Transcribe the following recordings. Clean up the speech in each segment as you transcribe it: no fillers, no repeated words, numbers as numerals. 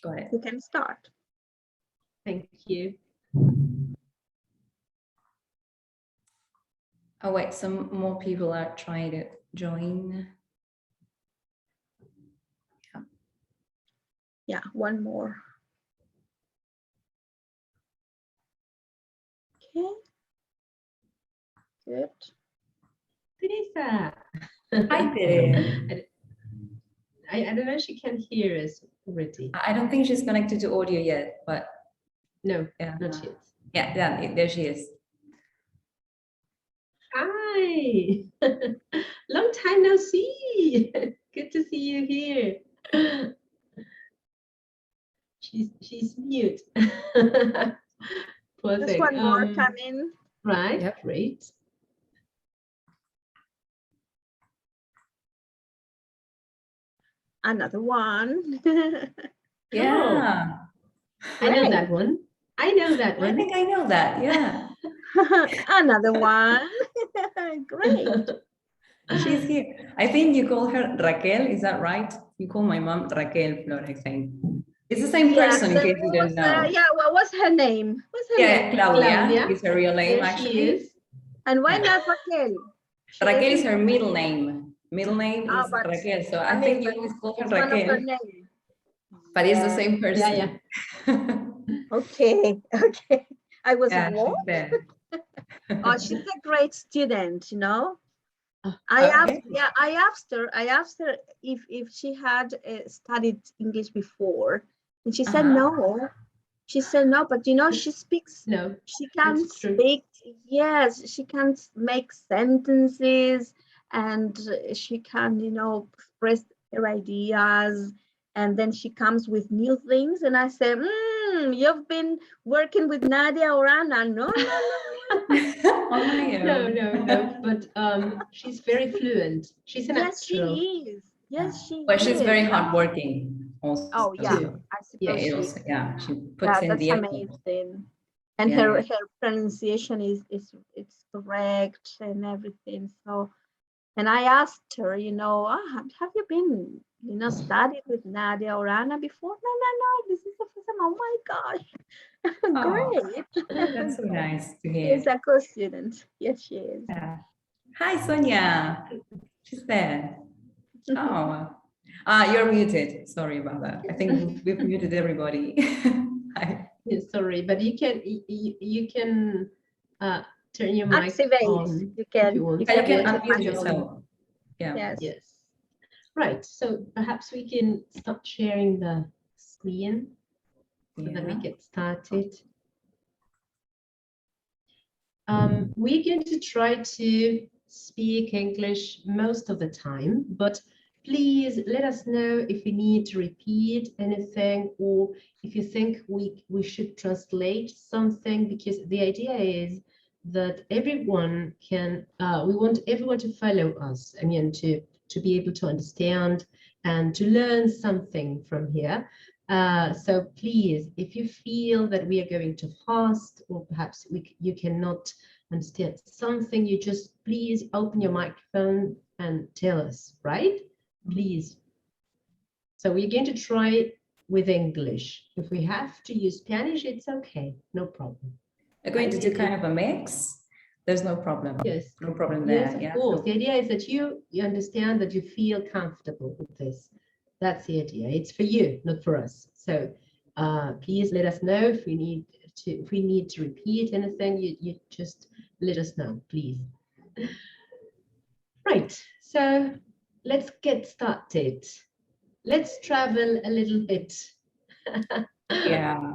Go ahead. You can start. Thank you. Oh wait, some more people are trying to join. Yeah, one more. Okay. Good. Teresa. Hi there. I don't know if she can hear us already. I don't think she's connected to audio yet, but No, yeah, not yet. yeah, there she is. Hi. Long time no see. Good to see you here. She's mute. Poor Just thing. one more coming. Right, Yep. great. Another one. Yeah, I know Great. that one. I know that I one. think I know that. Yeah, Another one. Great. she's here. I think you call her Raquel. Is that right? You call my mom Raquel Flor, I think. It's the same Yes, person, in case you didn't know. yeah, what was her name? What's her Yeah, name? Claudia is her real name, There actually. she is. And why Yeah. not Raquel? She Raquel is isn't- her middle name. Middle name is but Raquel. So I mean, think you but always call her it's one of her Raquel, names. but it's the same person. Yeah. Okay, okay. I was Yeah, what? she's there. Oh, she's a great student, you know. Oh, Okay. I asked her if she had studied English before, and she said no. She said no, but you know, she speaks. No. She can That's true. speak. Yes, she can make sentences, and she can, you know, express her ideas. And then she comes with new things, and I say, you've been working with Nadia or Anna? No, On my own. No. But she's very fluent. She's a yes, she natural. is. Yes, she But she's is. very hardworking also. Oh yeah, too. I Yeah, suppose it she also, is. yeah, she puts Yeah, in that's the effort. amazing. And Yeah, her yeah. pronunciation is it's correct and everything. So, and I asked her, you know, have you been, you know, studied with Nadia or Anna before? No. This is the first time. Oh my gosh, Oh, great! that's so nice to hear. She's a good student. Yes, she is. Yeah. Hi, Sonia. She's there. Oh, you're muted. Sorry about that. I think we've muted everybody. Hi. Yeah, sorry, but you can turn your mic Activate. on You can. if you want. You You can can put it unmute on. yourself. Yeah. Yes. Yes. Right. So perhaps we can start sharing the screen so that we Yeah. get started. We're going to try to speak English most of the time, but please let us know if we need to repeat anything or if you think we should translate something, because the idea is that everyone can, we want everyone to follow us. I mean, to be able to understand and to learn something from here. So please, if you feel that we are going too fast or perhaps you cannot understand something, you just please open your microphone and tell us, right? Please. So we're going to try with English. If we have to use Spanish, it's okay, no problem. We're going to do kind of a mix. There's no problem. Yes. No problem there. Yes, of Yeah. course. So, The idea is that you understand, that you feel comfortable with this. That's the idea. It's for you, not for us. So please let us know if we need to repeat anything. You just let us know, please. Right. So let's get started. Let's travel a little bit. yeah.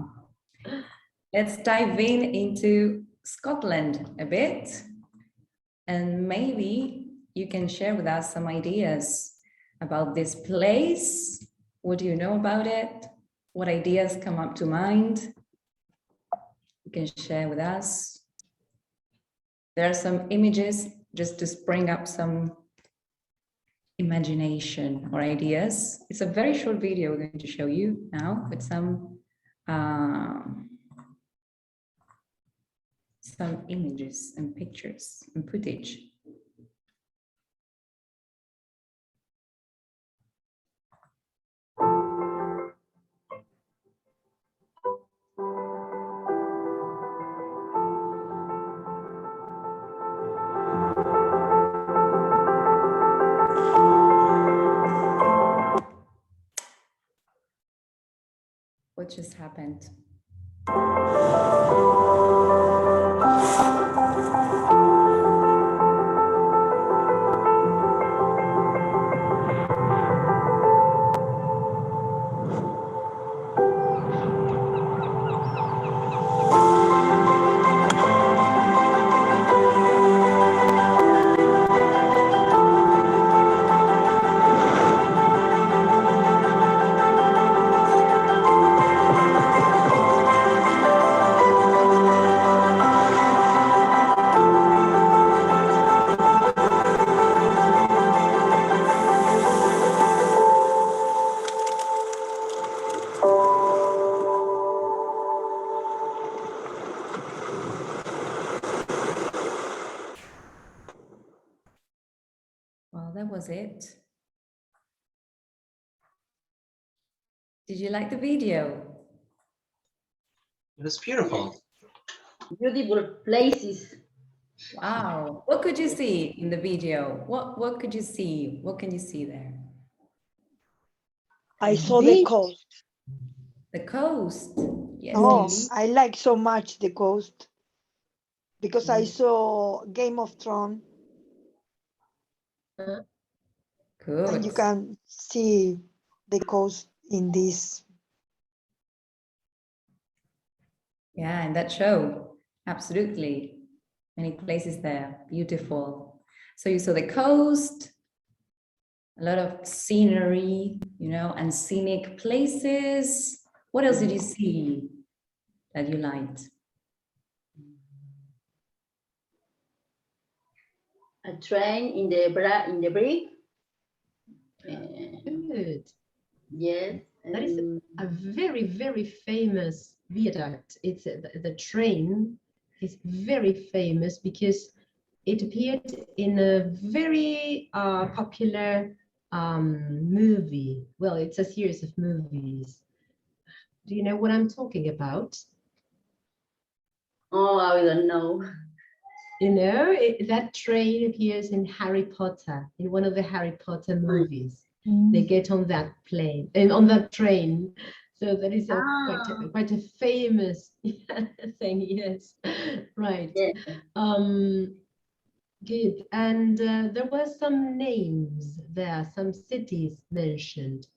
Let's dive into Scotland a bit. And maybe you can share with us some ideas about this place. What do you know about it? What ideas come up to mind? You can share with us. There are some images just to spring up some imagination or ideas. It's a very short video we're going to show you now with some images and pictures and footage. What just happened? Well, that was it. Did you like the video? It was beautiful. Beautiful places. Wow. What could you see in the video? What could you see? What can you see there? I saw the coast. The coast. Yes, Oh, Lily. I like so much the coast because I saw Game of Thrones Good. and you can see the coast in this. Yeah, in that show. Absolutely. Many places there. Beautiful. So you saw the coast, a lot of scenery, you know, and scenic places. What else did you see that you liked? A train in the brig. Good. Yes. That is a very, very famous viaduct. It's the train is very famous because it appeared in a very popular movie. Well, it's a series of movies. Do you know what I'm talking about? Oh, I don't know. You know, that train appears in Harry Potter, in one of the Harry Potter movies. They get on that plane and on that train. So that is quite a famous thing. Yes, right. Yeah. Good. And there were some names there, some cities mentioned,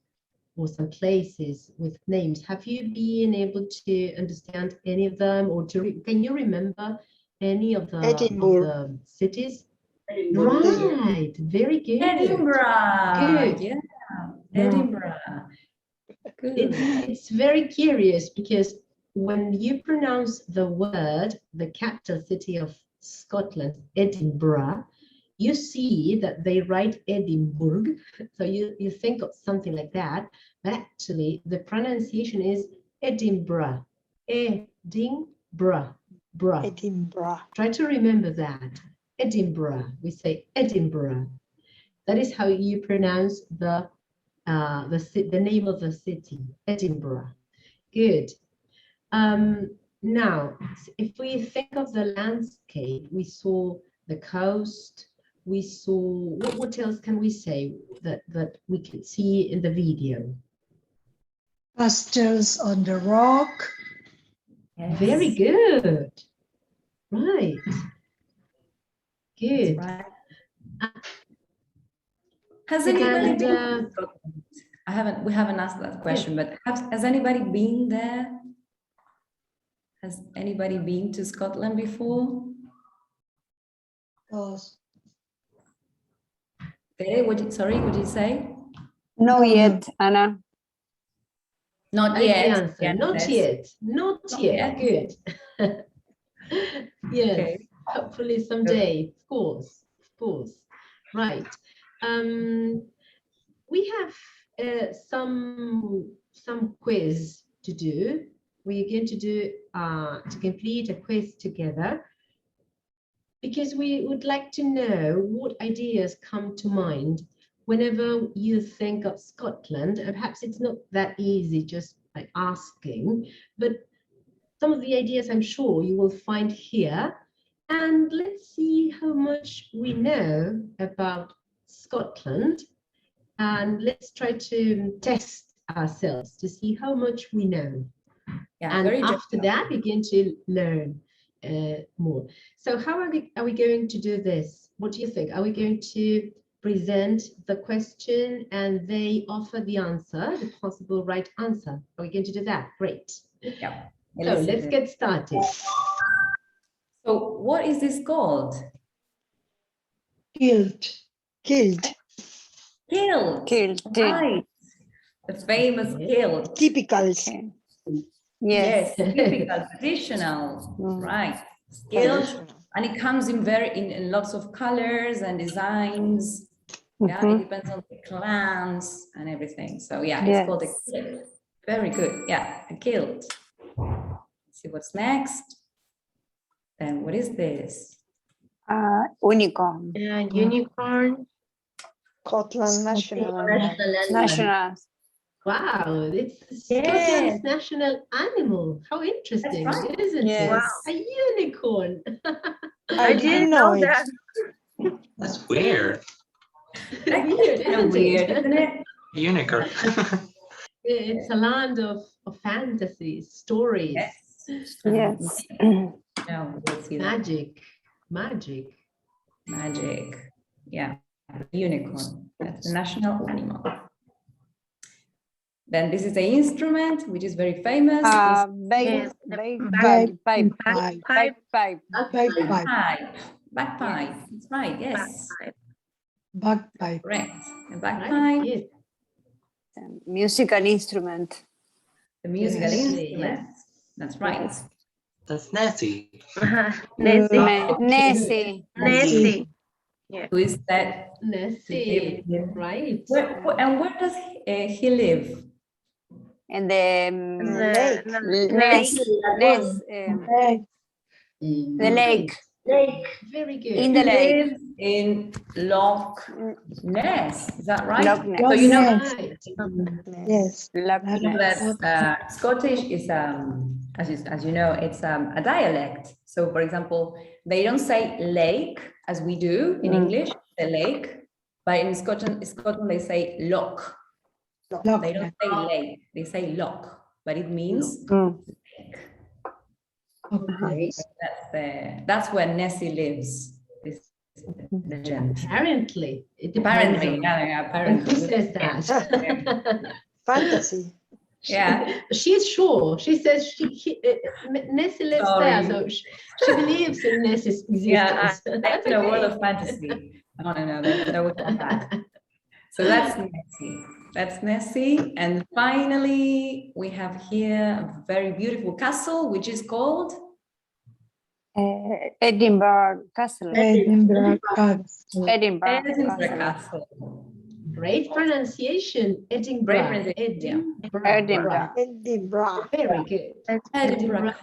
or some places with names. Have you been able to understand any of them, or can you remember any of the cities? Edinburgh. Right, very good. Edinburgh. Good. Yeah, Wow. Edinburgh. Good. It's very curious because when you pronounce the word, the capital city of Scotland, Edinburgh, you see that they write Edinburgh. So you think of something like that, but actually the pronunciation is Edinburgh. Edinburgh. Edinburgh. Try to remember that. Edinburgh. We say Edinburgh. That is how you pronounce the name of the city, Edinburgh. Good. Now, if we think of the landscape, we saw the coast. We saw what else can we say that we could see in the video? Pastures on the rock. Yes. Very good. Right. Good. That's right. Has anybody And, been to Scotland? We haven't asked that question, but has anybody been there? Has anybody been to Scotland before? Tere, what did you say? No yet, Anna. Not That is yet. the answer. Yes, Not yes. yet. Not yet. Good. Yes. Okay. Hopefully someday. Of course. Of course. Right. We have some quiz to do. We're going to do to complete a quiz together, because we would like to know what ideas come to mind whenever you think of Scotland. And perhaps it's not that easy just by asking, but some of the ideas I'm sure you will find here. And let's see how much we know about Scotland. And let's try to test ourselves to see how much we know. Yeah, and very after general. that begin to learn more. So how are we going to do this? What do you think? Are we going to present the question and they offer the answer, the possible right answer? Are we going to do that? Great. Yeah. So let's get started. So what is this called? Killed. Killed. Killed. Right. The famous killed. Typicals. Okay. Yes, Yes. typical, traditional, right? Skilled, and it comes in lots of colors and designs. Yeah, it Mhm. depends on the clans and everything. So yeah, Yes. it's called a kilt. Very good. Yeah, a kilt. Let's see what's next. Then what is this? Unicorn. Unicorn. Scotland national. National. Wow, it's Yes. Scotland's national animal. How interesting, right. isn't Yes. it? A unicorn. I didn't know it. That's weird. That's Weird, kind of isn't weird, it? isn't it? Unicorn. It's a land of fantasies, stories, Yes. Yes. Now let's see that. magic. Magic. Yeah, unicorn. That's the national animal. Then this is the instrument, which is very famous. Bagpipe. Bagpipe. Bagpipe. Bagpipe. Bagpipe. That's right. Yes. Bagpipe. Correct. A Right? bagpipe. Yes. Musical instrument. The musical Yes. instrument. That's right. That's Nancy. Nessie. Nessie. Who is that? Nessie, right? And where does he live? And the Lake. the lake. Very good. In the He lake. lives in Loch Ness. Is that right? Loch Ness. So you know, Right. Yes. Loch you know Ness. that Scottish is as you know, it's a dialect. So for example, they don't say lake as we do in English, the lake, but in Scotland they say loch. Loch They don't Ness. say lake, they say loch, but it means lake. Okay. That's where Nessie lives. This legend. Apparently. It depends Apparently, on yeah, apparently. who says that. Fantasy. Yeah. She's sure. She says Nessie lives there, Sorry. so she believes in Nessie's existence. Yeah, That's in a world okay. of fantasy. No, there was that. So that's Nessie. That's Nessie. And finally, we have here a very beautiful castle, which is called Edinburgh Castle. Edinburgh Castle. Edinburgh Edinburgh Castle. Castle. Great pronunciation. Edinburgh. Great pronunciation, Edinburgh. Edinburgh. Very good. Edinburgh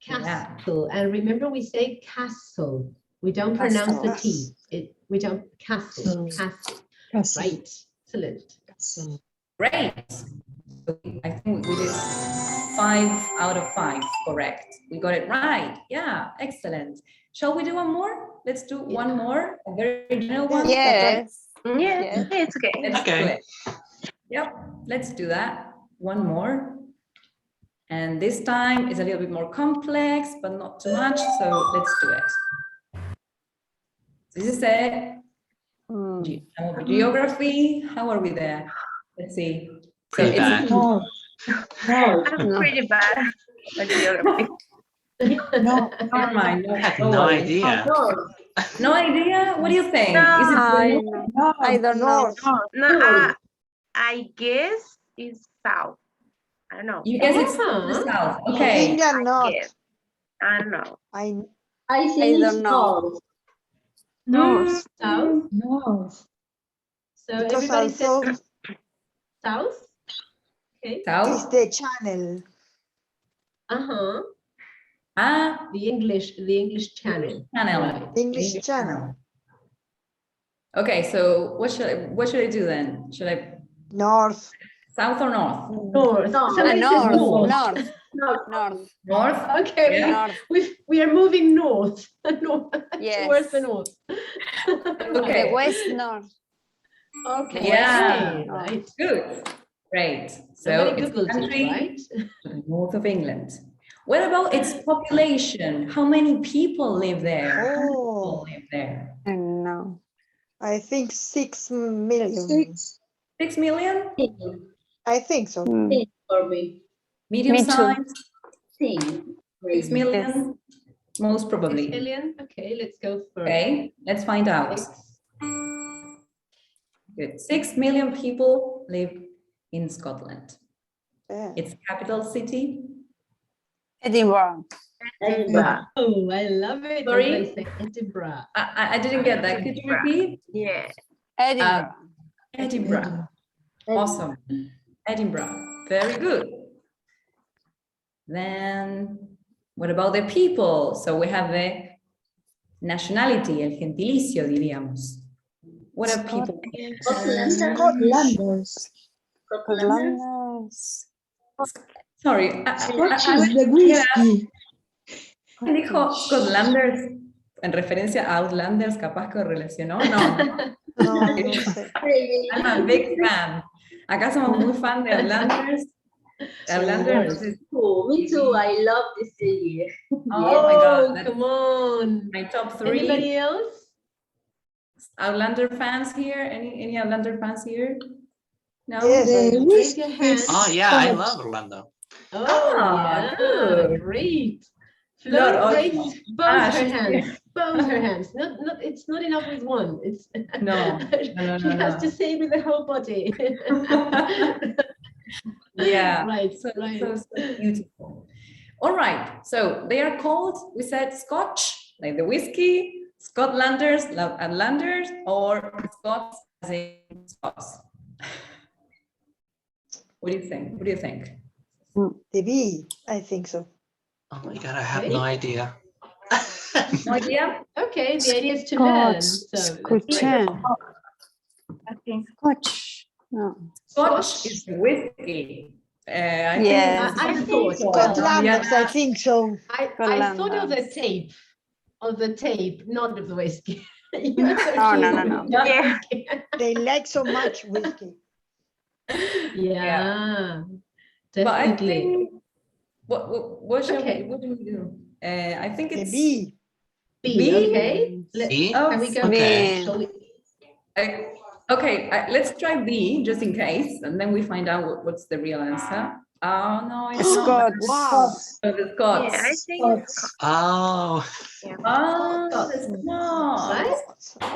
Castle. And remember, we say castle. We don't pronounce the T. We don't castle. Castle. Castle. Right. Excellent. Castle. Great. So I think we did 5 out of 5 correct. We got it right. Yeah, excellent. Shall we do one more? Let's do one more, a very general one. Yes. Yeah, it's okay. Let's do Okay. it. Yep, let's do that. One more. And this time is a little bit more complex, but not too much. So let's do it. This is a geography. How are we there? Let's see. So Pretty bad. No. No. I'm No. pretty bad at geography. No. never mind. I have no no worries. idea. No idea? What do you think? No. Is it No. I don't know. No, I guess it's south. I don't know. You guess it's Uh-huh. the south. Okay. England not. Yes. I don't know. I I I think don't it's know. North. South. no. So Because everybody also says south. Okay. it's South. the channel. Uh-huh. Ah, The English channel. channel. Right. English channel. Okay, so what should I do then? Should I North. south or north? North. Somebody says North. north. North. North. Okay, Yeah. North. we are moving north. Yes. Towards the north. Okay. The west north. Okay. Yeah. Right. Good. Great. So Somebody it's a Googled country it, right? to the north of England. What about its population? How many people live there? How many people Oh, live there? No. I think 6 million. 6 million? I think so. Mm. For me. Medium Me too. size? Think. 6 million? Most 6 probably. million? Okay, let's go for Okay, let's find out. 6. Good. 6 million people live in Scotland. Yeah. Its capital city? Edinburgh. Edinburgh. Oh, I love it. Sorry? When they say Edinburgh. I didn't get that. Could you repeat? Yeah. Edinburgh. Edinburgh. Awesome. Edinburgh. Very good. Then, what about the people? So we have the nationality, el gentilicio, diríamos. What are people? Scotlanders. Scotlanders. Sorry, the whiskey. ¿qué dijo Scotlanders en referencia a Outlanders? Capaz que relacionó. No, No, no sé. I'm a big fan. Acá somos muy fan de Outlanders. Outlanders. Entonces, Oh, me too. I love this series. oh my God, that's Come on. my top 3. Anybody else? Outlander fans here? Any Outlander fans here? No? Yes. Raise your hand. Oh yeah, I love Orlando. Oh, Ah, yeah, good. great. Flor, Flo also. raised both Ah, her she's hands. here. Both her hands. Not. It's not enough with one. It's No, no, she has to no. say with the whole body. Yeah, Right, so, right. so beautiful. All right, so they are called, we said Scotch, like the whiskey, Scotlanders, Outlanders, or Scots as in Scots. What do you think? What do you think? The bee, I think so. Oh my God, I have Okay. no idea. No idea? Okay, the idea is to learn. So let's break it. I think Scotch. No. Scotch is the whiskey. I think Yes. it's I thought- Scotlanders, I think so. I thought of the Scotlanders. tape, not of the whiskey. Oh, no. Yeah. They like so much whiskey. Yeah, But I definitely. think, what shall Okay. what do we do? I think The it's bee. B, B? okay. B? Can we go? Okay. Shall we? Okay, let's try B just in case, and then we find out what's the real answer. Oh no, it's not. Scots. Wow. So the Scots. Yeah, I think Oh, Oh, the Scots. Right?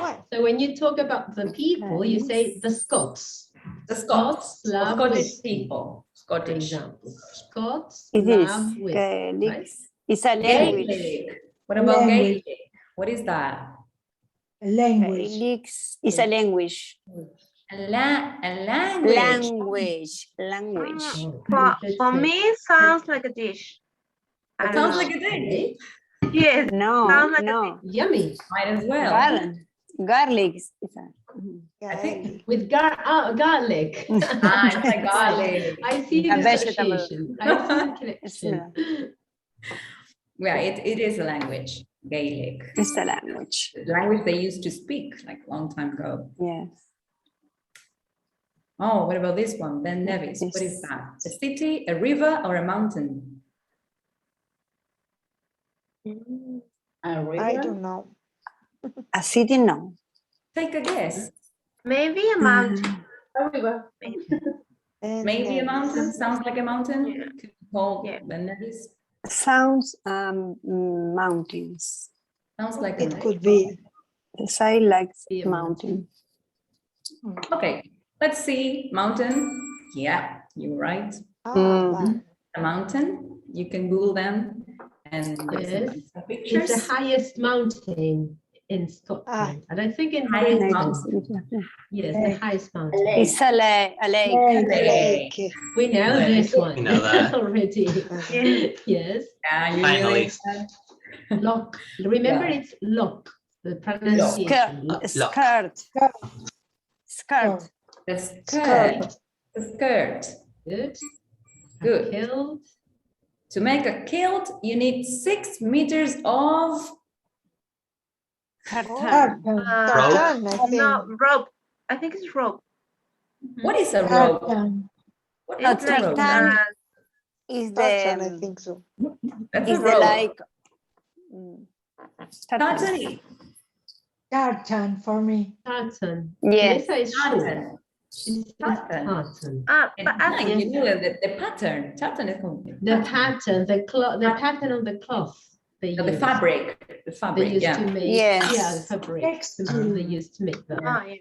What? So when you talk about the people, you say the Scots. The Scots. Scots love Scottish whiskey. people. For Scottish. example, Scots It is love whiskey. Gaelic. Right? It's a language. Gaelic. What about Language. Gaelic? What is that? Language. Gaelic is a language. A language. Language. Oh, For interesting. me, it sounds like a dish. I It don't sounds know. like a dish. Okay. Yes, No, Sounds like a no. Yummy. Might as well. Garlic is a I think- With garlic. Ah, it's like garlic. I see A the vegetable. association. I see the It's connection. Yeah, it is a language. Gaelic. It's a language. The language they used to speak like a long time ago. Yes. Oh, what about this one? Ben Nevis. What is that? A city, a river, or a mountain? A I river. don't know. A city, no. Take a guess. maybe a mountain. A river. And Maybe a then- mountain. Sounds like a mountain. Yeah. Could be called Yeah. Ben Nevis. Sounds mountains. Sounds like It a could be. The side likes Be a mountain. Okay, let's see. Mountain. Yeah, you're right. But A mountain. You can Google them and Yes. some It's pictures. the highest mountain in Scotland. And I think in Highest Britain, mountain. yes, the highest mountain. It's a lake. lake. We know this one We know that. already. Yes, Yeah, you Finally. really- lock. Remember, Yeah. it's lock. The pronunciation. Lock. Skirt. Skirt. The skirt. The skirt. Good. Good. Killed. To make a kilt, you need 6 meters of Tartan. Tartan, I think. No, rope. I think it's rope. what is a rope? What No, about the road? tartan is Tartan, I the think so. That's is a the road. like tartan. Tartan. Tartan for me. Tartan. Yes. Melissa is short. Tartan. It's Tartan. tartan. And But I like, think you know the pattern. Tartan is called The pattern, the pattern on the cloth they the use. fabric. The They fabric, used yeah. to make, Yes. yeah, the fabric. Textile. They used to make them. oh, yeah.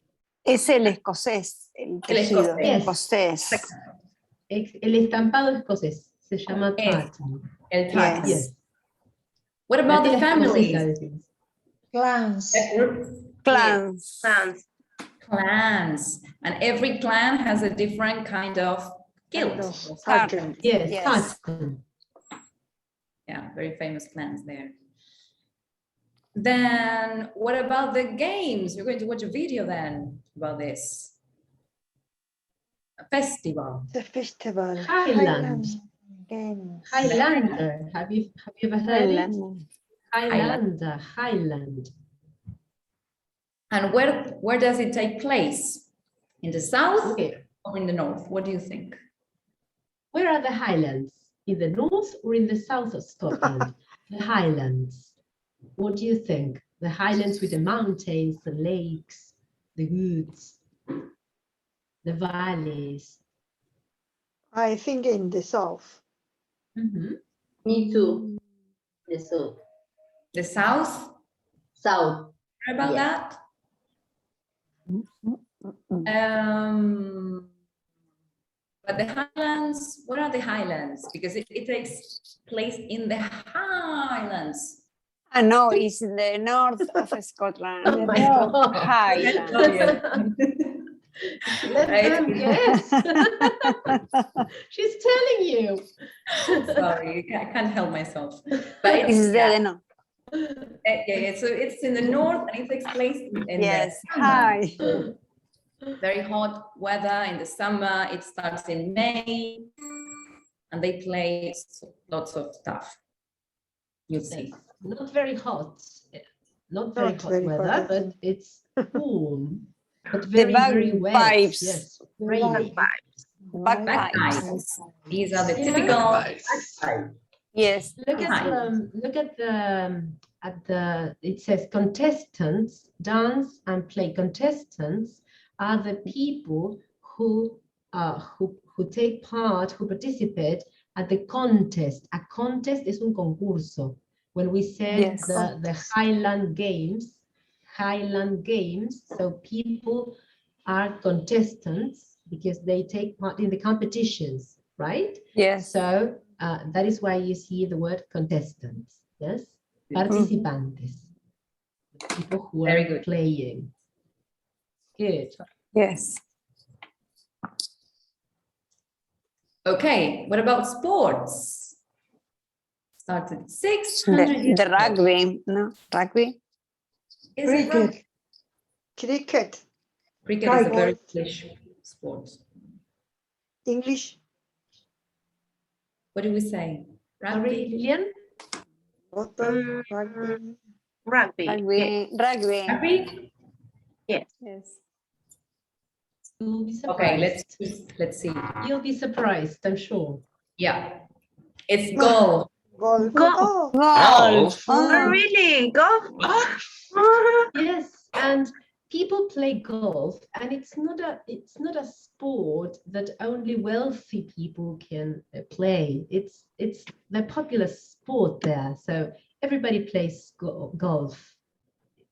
Es el escocés, el tejido escocés. escocés. El estampado escocés se llama Es. tartan. El tartan. Yes. What La about the tela escocesa, families? decimos. Clans. Clans. Sounds. Clans. And every clan has a different kind of guild. Tartan. Yes, Yes. tartan. Yeah, very famous clans there. Then what about the games? We're going to watch a video then about this. A festival. The festival. Highland. Games. Highlander. Have you ever heard it? Highland. Highlander. Highland. And where does it take place? In the south Okay. or in the north? What do you think? Where are the Highlands? In the north or in the south of Scotland? The Highlands. What do you think? The Highlands with the mountains, the lakes, the woods, the valleys. I think in the south. Mhm. Me too. The south. The south? South. How about Yes. that? But the Highlands, what are the Highlands? Because it takes place in the Highlands. Ah, no, it's in the north of Scotland. Oh my God. Highland. Let them guess. She's telling you. Sorry, I can't help myself. But It's it's, the no. yeah, so it's in the north and it takes place in Yes, the summer. hi. Very hot weather in the summer. It starts in May and they play lots of stuff. You'll see. Not very hot. Not very Not hot very weather, hot. but it's warm. But The very, very wet. bagpipes. Yes, rainy. Bagpipes. Bagpipes. These are the You know, typical. Yes. Look at the it says contestants dance and play. Contestants are the people who take part, who participate at the contest. A contest es un concurso. When we said Yes. the Highland Games, so people are contestants because they take part in the competitions, right? Yes. So that is why you see the word contestants, yes? Participantes, people who Very are good. playing. Good. Yes. Okay, what about sports? Started 600 years The ago. rugby, no? Rugby? Is it rugby? Cricket. Cricket is a very English sport. English. What do we say? Rugby? Lilian? Water. Rugby. Rugby. Rugby. Rugby. Rugby? Yes. Yes. You'll be surprised. Okay, let's see. You'll be surprised, I'm sure. Yeah, it's golf. Golf. Golf. Oh, Golf. Oh, really? Golf? Yes, and people play golf, and it's not a sport that only wealthy people can play. It's the popular sport there, so everybody plays golf.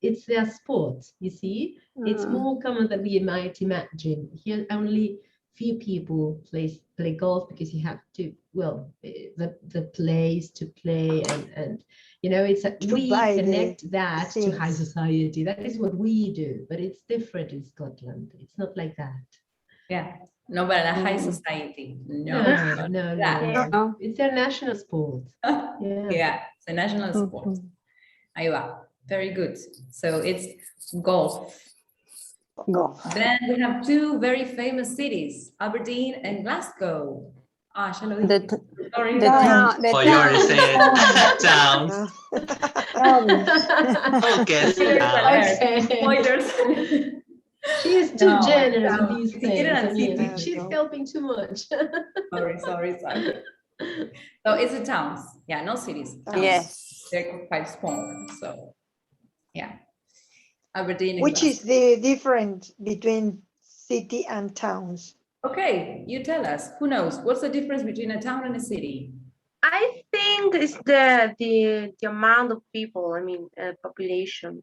It's their sport, you see. It's more common than we might imagine. Here, only few people play golf because you have to, well, the place to play and you know, it's we buy the connect that to high things. society. That is what we do, but it's different in Scotland. It's not like that. Yeah, no, but a high society. No. No. No. It's their national sport. Yeah. Yeah, it's a national sport. Ahí va. Very good. So it's golf. Golf. Then we have two very famous cities, Aberdeen and Glasgow. Ah, shall we? Sorry. The town. The Oh, you already town. said towns. Focus. Okay. Spoilers. She is too No, generous no, with these si things. quieren I mean, así. she's helping too much. Sorry. So it's the towns. Yeah, no cities. Towns. Yes. They're quite small. So yeah. Aberdeen. Which is the difference between city and towns? Okay, you tell us. Who knows? What's the difference between a town and a city? I think it's the amount of people. I mean, population.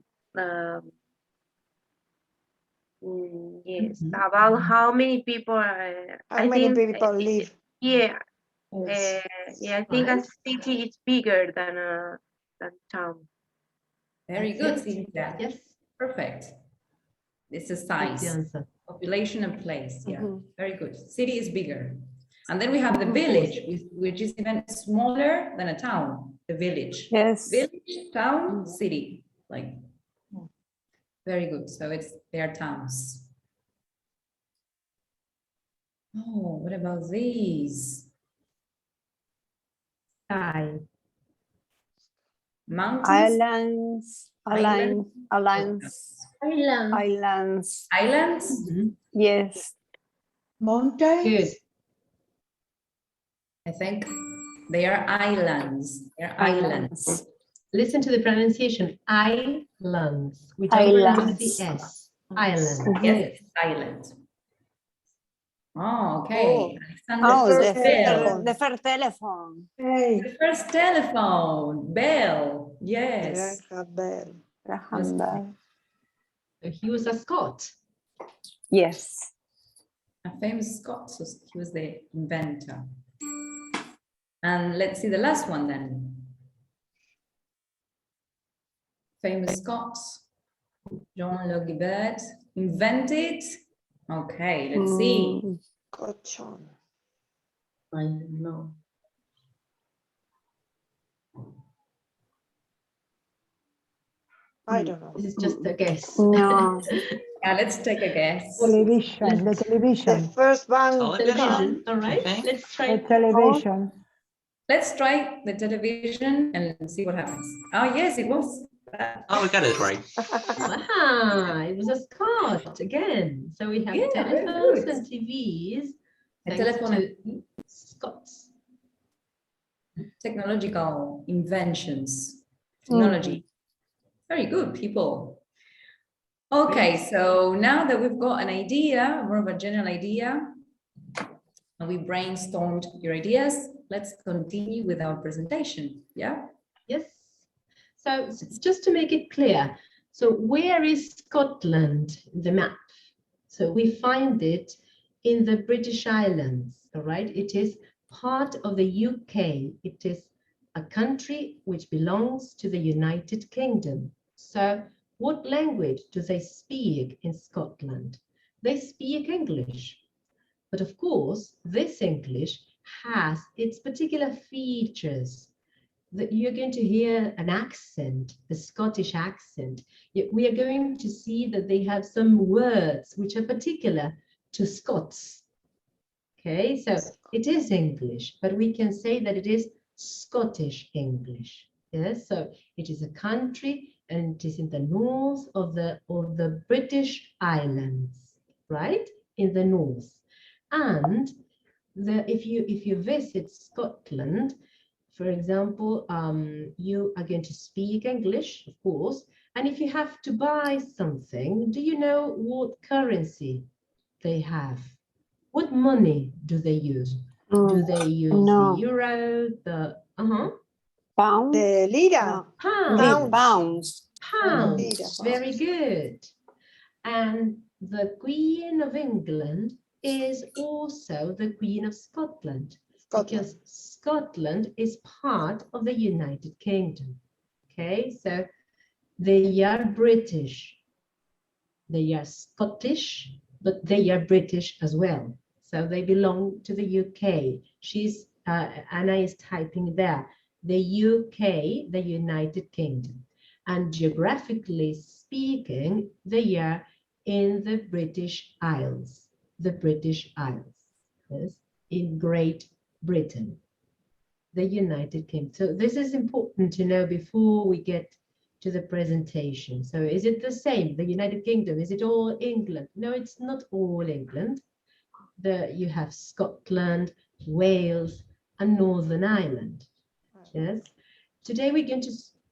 Yes, about how many people. How many people live? Yeah, Yes. yeah. I think a Right. city is bigger than town. Very That's good, it. Cynthia. Yes, Perfect. This is that's the size, answer. population and place. Yeah, Mhm. very good. City is bigger. And then we have the Of course. village, which is even smaller than a town, the village. Yes. Village, town, city, like, very good. So they are towns. Oh, what about these? Sky. Mountains, Islands. Islands. Island. Islands. Islands, Mhm. Yes. Mountains. Good. I think they are islands. They're islands. Listen to the pronunciation. Islands. We don't pronounce the Islands. S. Island. Mhm. Yes, it's silent. Oh, okay. Alexander Oh, first Bell. the first telephone. Hey, The first telephone, Bell. Yes. Graham Bell. Graham Bell. He was a Scot. Yes. A famous Scot, so he was the inventor. And let's see the last one then. Famous Scots, John Logie Bird, invented. Okay, let's see. Mm. Cochon. I don't know. I don't know. This is just a guess. No. Yeah, let's take a guess. television, the The television, first one. Television. All right. think. Let's the try. television. Let's try the television and see what happens. Oh, yes, it was. Oh, we got it right. Ah, it was a Scot again. So we have Yeah, very telephones good. and TVs. A Thanks telephone to and Scots. technological inventions, technology. Very good, people. Okay, so now that we've got an idea, more of a general idea, and we brainstormed your ideas, let's continue with our presentation, yeah? Yes. So just to make it clear, so where is Scotland in the map? So we find it in the British Islands, all right? It is part of the UK. It is a country which belongs to the United Kingdom. So what language do they speak in Scotland? They speak English. But of course, this English has its particular features. That you're going to hear an accent, the Scottish accent. We are going to see that they have some words which are particular to Scots. Okay, so it is English, but we can say that it is Scottish English. Yes, so it is a country and it is in the north of the British Islands, right? In the north. And if you visit Scotland, for example, you are going to speak English, of course, and if you have to buy something, do you know what currency they have? What money do they use? Do they use No. the euro, the Pound? The lira. pound? Pounds. Pounds. Lira. Very good. And the Queen of England is also the Queen of Scotland. Because Scotland is part of the United Kingdom. Okay, so they are British. They are Scottish, but they are British as well. So they belong to the UK. Anna is typing there. The UK, the United Kingdom. And geographically speaking, they are in the British Isles. The British Isles, yes, in Great Britain, the United Kingdom. So this is important to know before we get to the presentation. So is it the same, the United Kingdom? Is it all England? No, it's not all England. You have Scotland, Wales, and Northern Ireland. Yes. Today we're going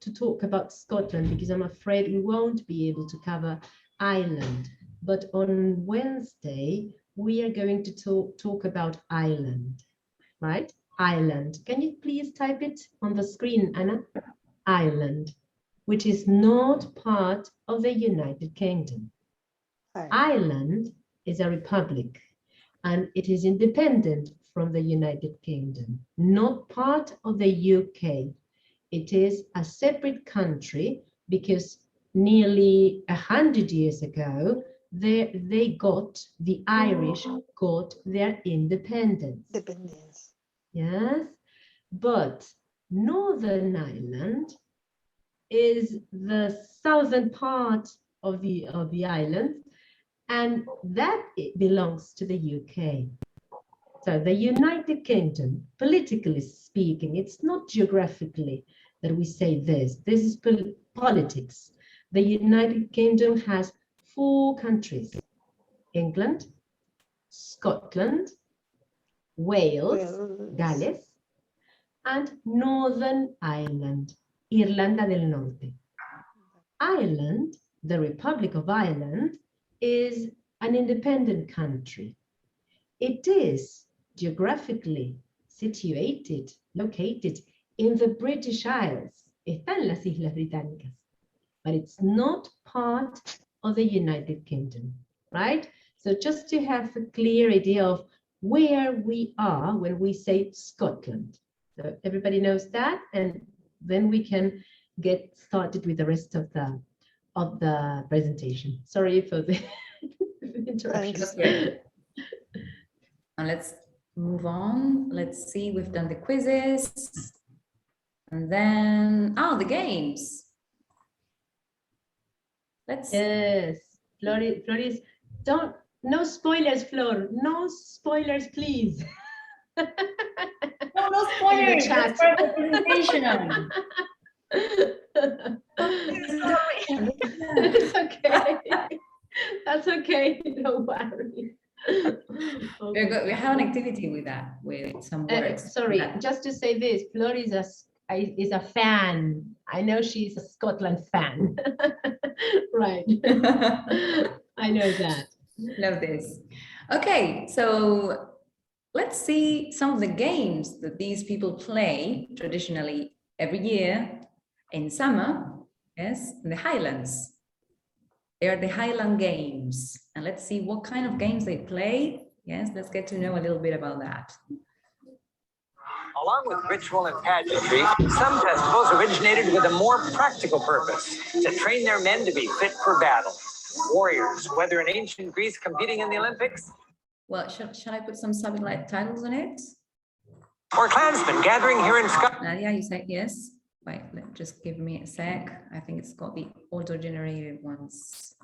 to talk about Scotland because I'm afraid we won't be able to cover Ireland. But on Wednesday, we are going to talk about Ireland, right? Ireland. Can you please type it on the screen, Anna? Ireland, which is not part of the United Kingdom. Ireland is a republic and it is independent from the United Kingdom, not part of the UK. It is a separate country because nearly 100 years ago, the Irish got their independence. Yes, but Northern Ireland is the southern part of the island, and that belongs to the UK. So the United Kingdom, politically speaking, it's not geographically that we say this. This is politics. The United Kingdom has 4 countries: England, Scotland, Wales, Gales, and Northern Ireland, Irlanda del Norte. Ireland, the Republic of Ireland, is an independent country. It is geographically located in the British Isles. Está en las Islas Británicas, but it's not part of the United Kingdom, right? So just to have a clear idea of where we are when we say Scotland. So everybody knows that, and then we can get started with the rest of the presentation. Sorry for the interruption. And let's move on. Let's see, we've done the quizzes. And then, the games. Yes, Floris, no spoilers, Flor. No spoilers, please. No spoilers. That's part of the presentation. It's okay. That's okay. Don't worry. Okay. We have an activity with that, with some words. Sorry, just to say this, Flor is a fan. I know she's a Scotland fan. Right. I know that. Love this. Okay, so let's see some of the games that these people play traditionally every year in summer, yes, in the Highlands. They are the Highland Games. And let's see what kind of games they play. Yes, let's get to know a little bit about that. Along with ritual and pageantry, some festivals originated with a more practical purpose, to train their men to be fit for battle. Warriors, whether in ancient Greece competing in the Olympics. Well, shall I put some subtitles on it? Or clansmen gathering here in Scotland. Nadia, you said yes. Wait, just give me a sec. I think it's got the auto-generated ones.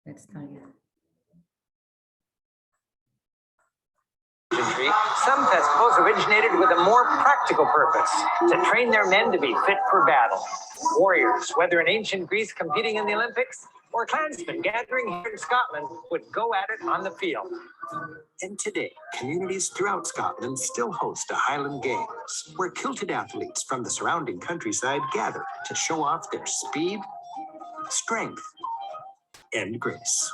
Let's start again. Some festivals originated with a more practical purpose, to train their men to be fit for battle. Warriors, whether in ancient Greece competing in the Olympics, or clansmen gathering here in Scotland, would go at it on the field. And today, communities throughout Scotland still host a Highland Games, where kilted athletes from the surrounding countryside gather to show off their speed, strength, and grace.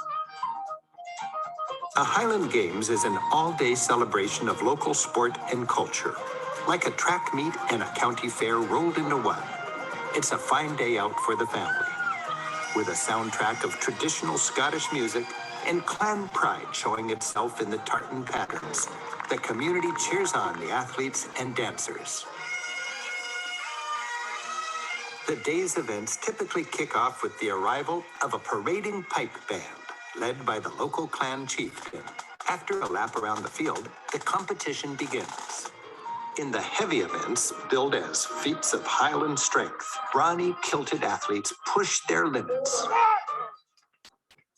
A Highland Games is an all-day celebration of local sport and culture, like a track meet and a county fair rolled into one. It's a fine day out for the family, with a soundtrack of traditional Scottish music and clan pride showing itself in the tartan patterns. The community cheers on the athletes and dancers. The day's events typically kick off with the arrival of a parading pipe band, led by the local clan chieftain. After a lap around the field, the competition begins. In the heavy events, billed as feats of Highland strength, brawny kilted athletes push their limits.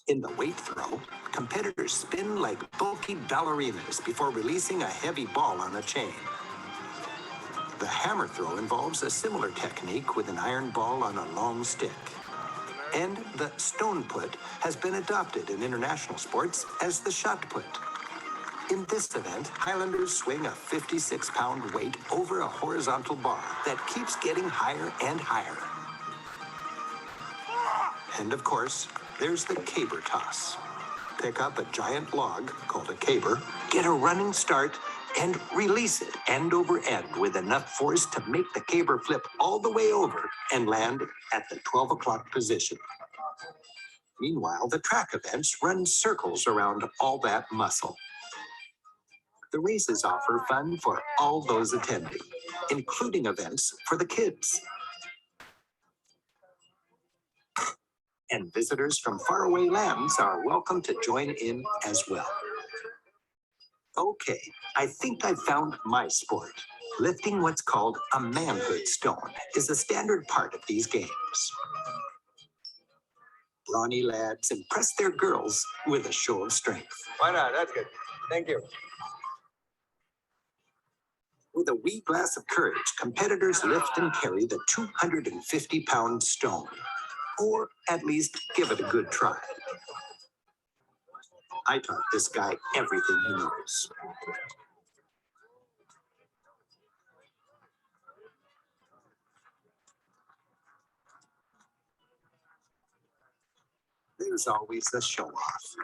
In the weight throw, competitors spin like bulky ballerinas before releasing a heavy ball on a chain. The hammer throw involves a similar technique with an iron ball on a long stick. And the stone put has been adopted in international sports as the shot put. In this event, Highlanders swing a 56-pound weight over a horizontal bar that keeps getting higher and higher. And of course, there's the caber toss. Pick up a giant log, called a caber, get a running start, and release it end over end with enough force to make the caber flip all the way over and land at the 12 o'clock position. Meanwhile, the track events run circles around all that muscle. The races offer fun for all those attending, including events for the kids. And visitors from faraway lands are welcome to join in as well. Okay, I think I've found my sport. Lifting what's called a manhood stone is a standard part of these games. Brawny lads impress their girls with a show of strength. Why not? That's good. Thank you. With a wee glass of courage, competitors lift and carry the 250-pound stone, or at least give it a good try. I taught this guy everything he knows. There's always a show-off.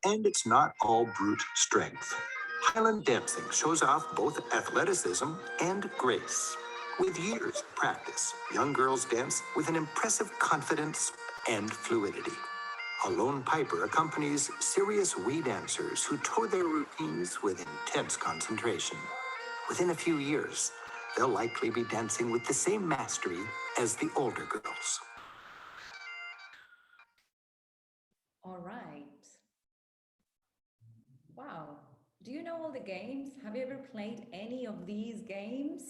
And it's not all brute strength. Highland dancing shows off both athleticism and grace. With years of practice, young girls dance with an impressive confidence and fluidity. A lone piper accompanies serious wee dancers who tour their routines with intense concentration. Within a few years, they'll likely be dancing with the same mastery as the older girls. All right. Wow. Do you know all the games? Have you ever played any of these games?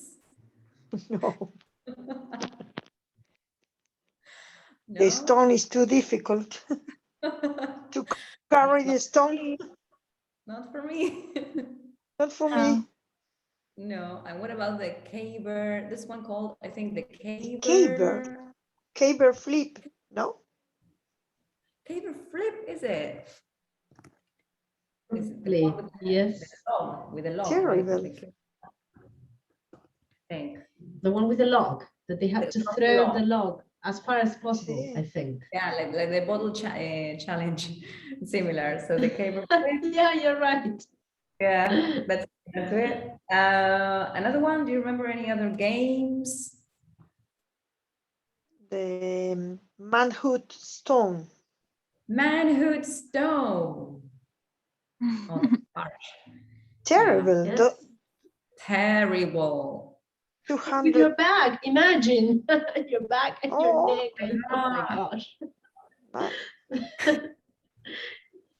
No, No? the stone is too difficult to carry the stone. Not for me. Not for me. No. And what about the caber? This one called, I think, the caber. Caber flip, no? Caber flip, is it? Is it the Probably, one with yes. with the log? Terrible. I think. The one with the log, that they have to throw the log as far as possible, I think. Yeah, like the bottle challenge, similar. So the caber flip. Yeah, you're right. Yeah, that's it. Another one, do you remember any other games? The manhood stone. Manhood stone. Oh, that's harsh. Terrible. Yes. Terrible. With 200. your bag, imagine your bag and your neck. And, oh my gosh.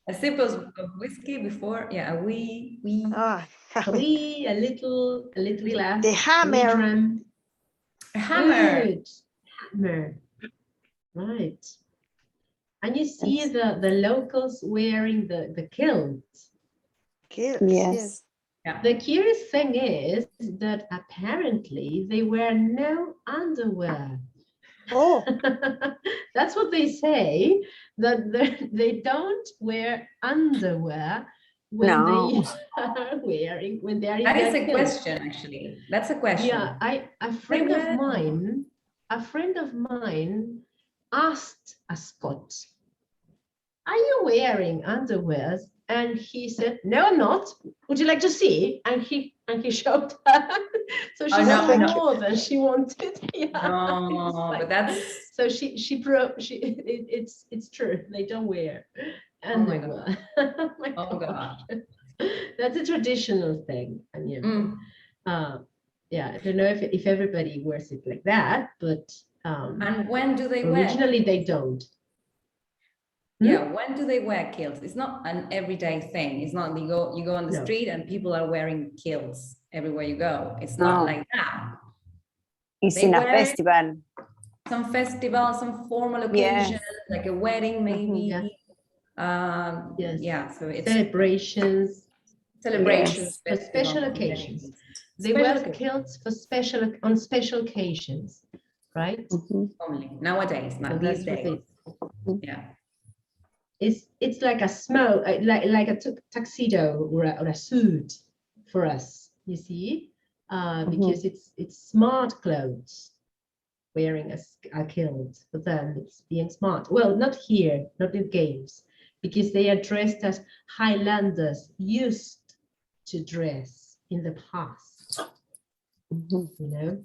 A sip of whiskey before, yeah, a wee. Ah, A little glass. the hammer. Drum. A hammer. Good. Hammer. Right. And you see the locals wearing the kilt. Kills, Yes. Yeah. The curious thing is that apparently they wear no underwear. Oh, That's what they say, that they don't wear underwear when No. they are wearing, when they are in That is their a kilt. question, actually. That's a question. Yeah, a friend of mine asked a Scot, "Are you wearing underwears?" And he said, "No, I'm not. Would you like to see?" And he showed her. So she wanted more than she wanted. Yeah. No, but that's. So it's true. They don't wear underwear. Oh my God. That's a traditional thing. And yeah, I don't know if everybody wears it like that, but And when do they wear? originally they don't. Yeah, when do they wear kilts? It's not an everyday thing. It's not you go on the No. street and people are wearing kilts everywhere you go. It's not No. like that. It's They in a wear it festival. Some festival, some formal occasion, like a wedding maybe. Yes. Yeah, so it's Celebrations. celebrations, For special festivals, occasions. They Special wear occasion. kilts for on special occasions, right? Only nowadays, So not these that's what days. it- Yeah. It's like a smoke, like a tuxedo or a suit for us, you see, because it's smart clothes. Wearing a kilt, for them it's being smart. Well, not here, not in games, because they are dressed as Highlanders used to dress in the past. You know.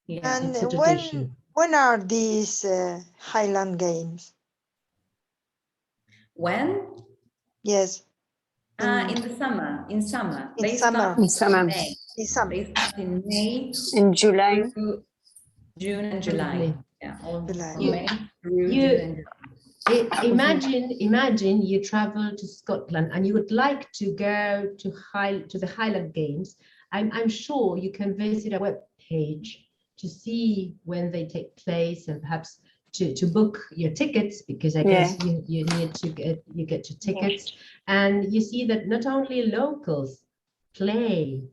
Yeah. And It's a tradition. when are these Highland Games? When? Yes. In the summer. In summer. In They summer. start In summer. May. In summer. They start in May In July. through June and July. Lovely. Yeah, all July. from May through You- June and July. Imagine you travel to Scotland and you would like to go to the Highland Games. I'm sure you can visit a web page to see when they take place and perhaps to book your tickets, because I guess you need to get your tickets, and you see that not only locals play,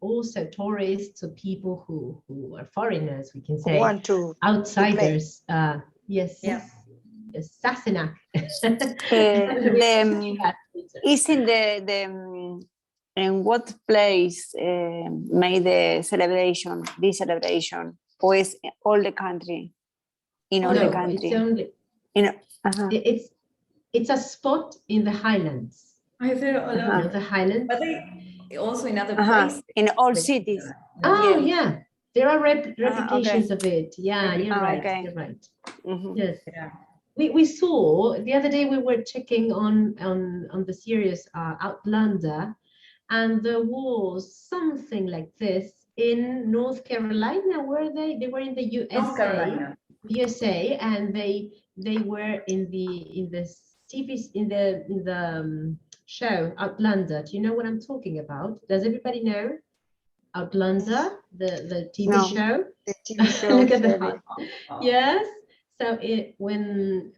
also tourists or people who are foreigners, we can say, Want to outsiders. Yes. Yeah. Sassenach. Is in in what place made this celebration, or is all the country? In all the No, country. it's only it's a spot in the Highlands. I feel all You know, over. the Highlands. But they also in other places. In all cities. Oh yeah, there are replications okay. of it. Yeah, you're right. Okay. You're right. Mhm. Yes. Yeah. We saw the other day, we were checking on the series Outlander, and there was something like this in North Carolina. Were they? They were in the USA. North Carolina. USA, and they were in the TV in the show Outlander. Do you know what I'm talking about? Does everybody know Outlander, the TV No. show? the TV show. Look at the series. heart. Yes. So when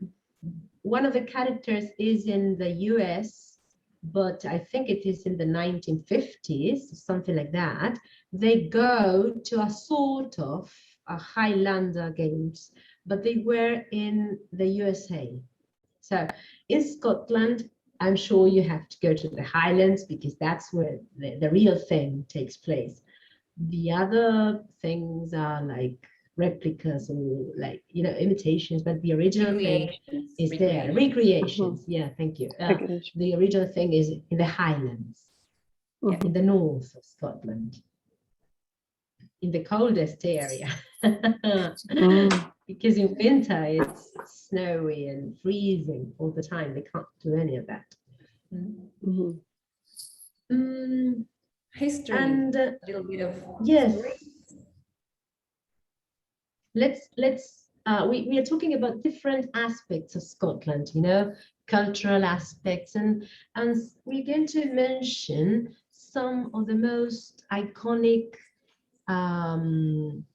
one of the characters is in the US, but I think it is in the 1950s, something like that, they go to a sort of a Highlander Games, but they were in the USA. So in Scotland, I'm sure you have to go to the Highlands because that's where the real thing takes place. The other things are like replicas or like, you know, imitations, but the original thing is there. Recreations. Yeah, thank you. The original thing is in the Highlands, in the north of Scotland, in the coldest area. Because in winter it's snowy and freezing all the time. They can't do any of that. History And a little bit of yes. story. We are talking about different aspects of Scotland, you know, cultural aspects, and we're going to mention some of the most iconic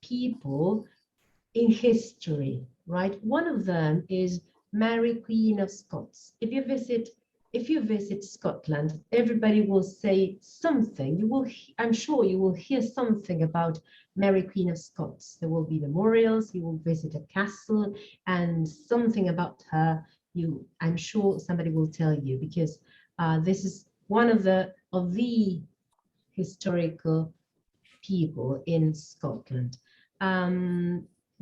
people in history, right? One of them is Mary, Queen of Scots. If you visit Scotland, everybody will say something. I'm sure you will hear something about Mary, Queen of Scots. There will be memorials. You will visit a castle, and something about her. I'm sure somebody will tell you, because this is one of the historical people in Scotland.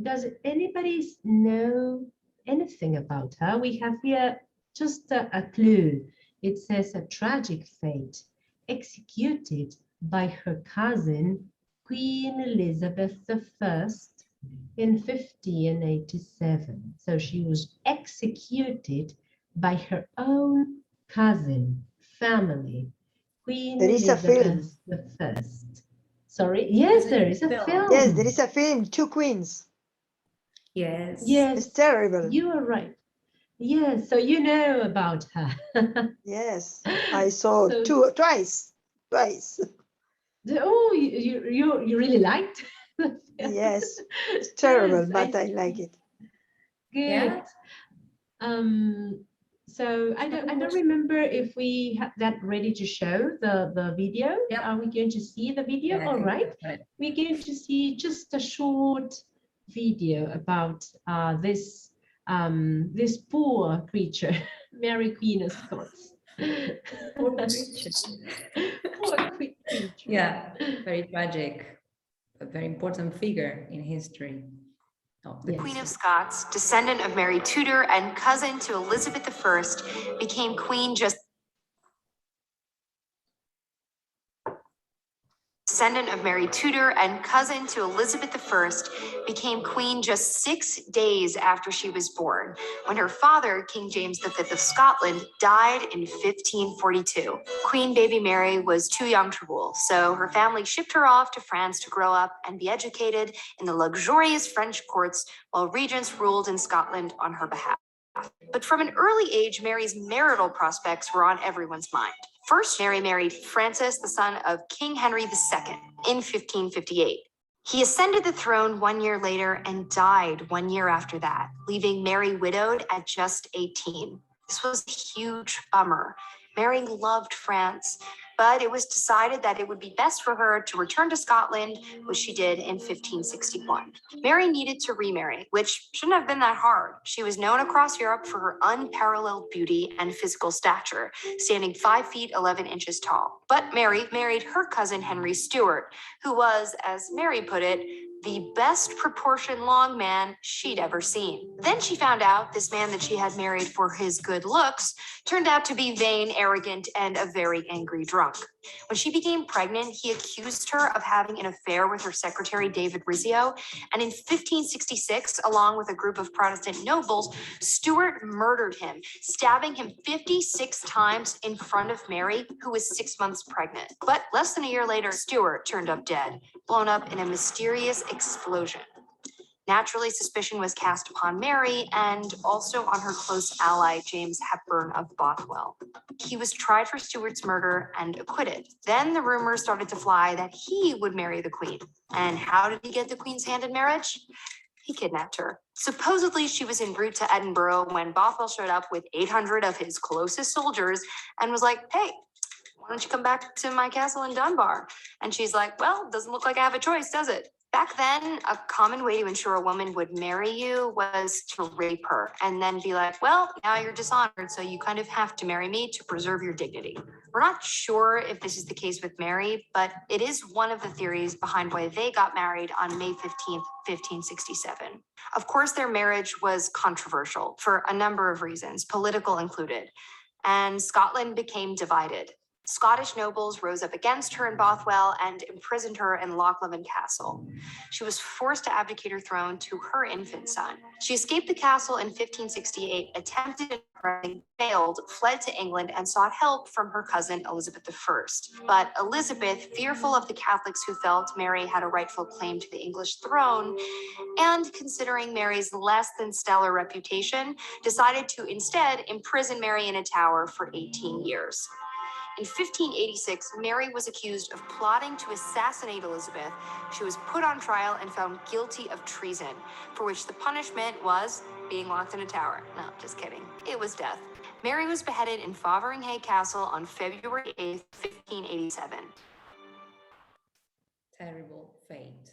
Does anybody know anything about her? We have here just a clue. It says a tragic fate, executed by her cousin, Queen Elizabeth I, in 1587. So she was executed by her own cousin, family, Queen There is a Elizabeth I. Sorry, yes, there is a film. Yes, there is a film, Two Queens. Yes. Yes, It's terrible. you are right. Yes, so you know about her. Yes, I saw twice. Oh, you really liked? Yes, it's terrible, Yes, but I like it. Good. Yeah. So I don't remember if we have that ready to show the video. Yep. Are we going to see the video? Yeah, I All think right. that's right. We're going to see just a short video about this this poor creature, Mary Queen of Scots. Poor creature. Poor creature. Yeah, very tragic, a very important figure in history. Yes. Queen of Scots, descendant of Mary Tudor and cousin to Elizabeth I, became queen just descendant of Mary Tudor and cousin to Elizabeth I, became queen just 6 days after she was born, when her father, King James V of Scotland, died in 1542. Queen baby Mary was too young to rule, so her family shipped her off to France to grow up and be educated in the luxurious French courts while regents ruled in Scotland on her behalf. But from an early age, Mary's marital prospects were on everyone's mind. First, Mary married Francis, the son of King Henry II, in 1558. He ascended the throne 1 year later and died 1 year after that, leaving Mary widowed at just 18. This was a huge bummer. Mary loved France, but it was decided that it would be best for her to return to Scotland, which she did in 1561. Mary needed to remarry, which shouldn't have been that hard. She was known across Europe for her unparalleled beauty and physical stature, standing 5 feet 11 inches tall. But Mary married her cousin Henry Stuart, who was, as Mary put it, the best proportioned long man she'd ever seen. Then she found out this man that she had married for his good looks turned out to be vain, arrogant, and a very angry drunk. When she became pregnant, he accused her of having an affair with her secretary, David Rizzio, and in 1566, along with a group of Protestant nobles, Stuart murdered him, stabbing him 56 times in front of Mary, who was 6 months pregnant. But less than a year later, Stuart turned up dead, blown up in a mysterious explosion. Naturally, suspicion was cast upon Mary and also on her close ally, James Hepburn of Bothwell. He was tried for Stuart's murder and acquitted. Then the rumors started to fly that he would marry the queen. And how did he get the queen's hand in marriage? He kidnapped her. Supposedly, she was en route to Edinburgh when Bothwell showed up with 800 of his closest soldiers and was like, hey, why don't you come back to my castle in Dunbar? And she's like, well, doesn't look like I have a choice, does it? Back then, a common way to ensure a woman would marry you was to rape her and then be like, well, now you're dishonored, so you kind of have to marry me to preserve your dignity. We're not sure if this is the case with Mary, but it is one of the theories behind why they got married on May 15th, 1567. Of course, their marriage was controversial for a number of reasons, political included, and Scotland became divided. Scottish nobles rose up against her in Bothwell and imprisoned her in Lochleven Castle. She was forced to abdicate her throne to her infant son. She escaped the castle in 1568, attempted and failed, fled to England, and sought help from her cousin Elizabeth I. But Elizabeth, fearful of the Catholics who felt Mary had a rightful claim to the English throne, and considering Mary's less than stellar reputation, decided to instead imprison Mary in a tower for 18 years. In 1586, Mary was accused of plotting to assassinate Elizabeth. She was put on trial and found guilty of treason, for which the punishment was being locked in a tower. No, just kidding. It was death. Mary was beheaded in Fotheringhay Castle on February 8th, 1587. Terrible fate.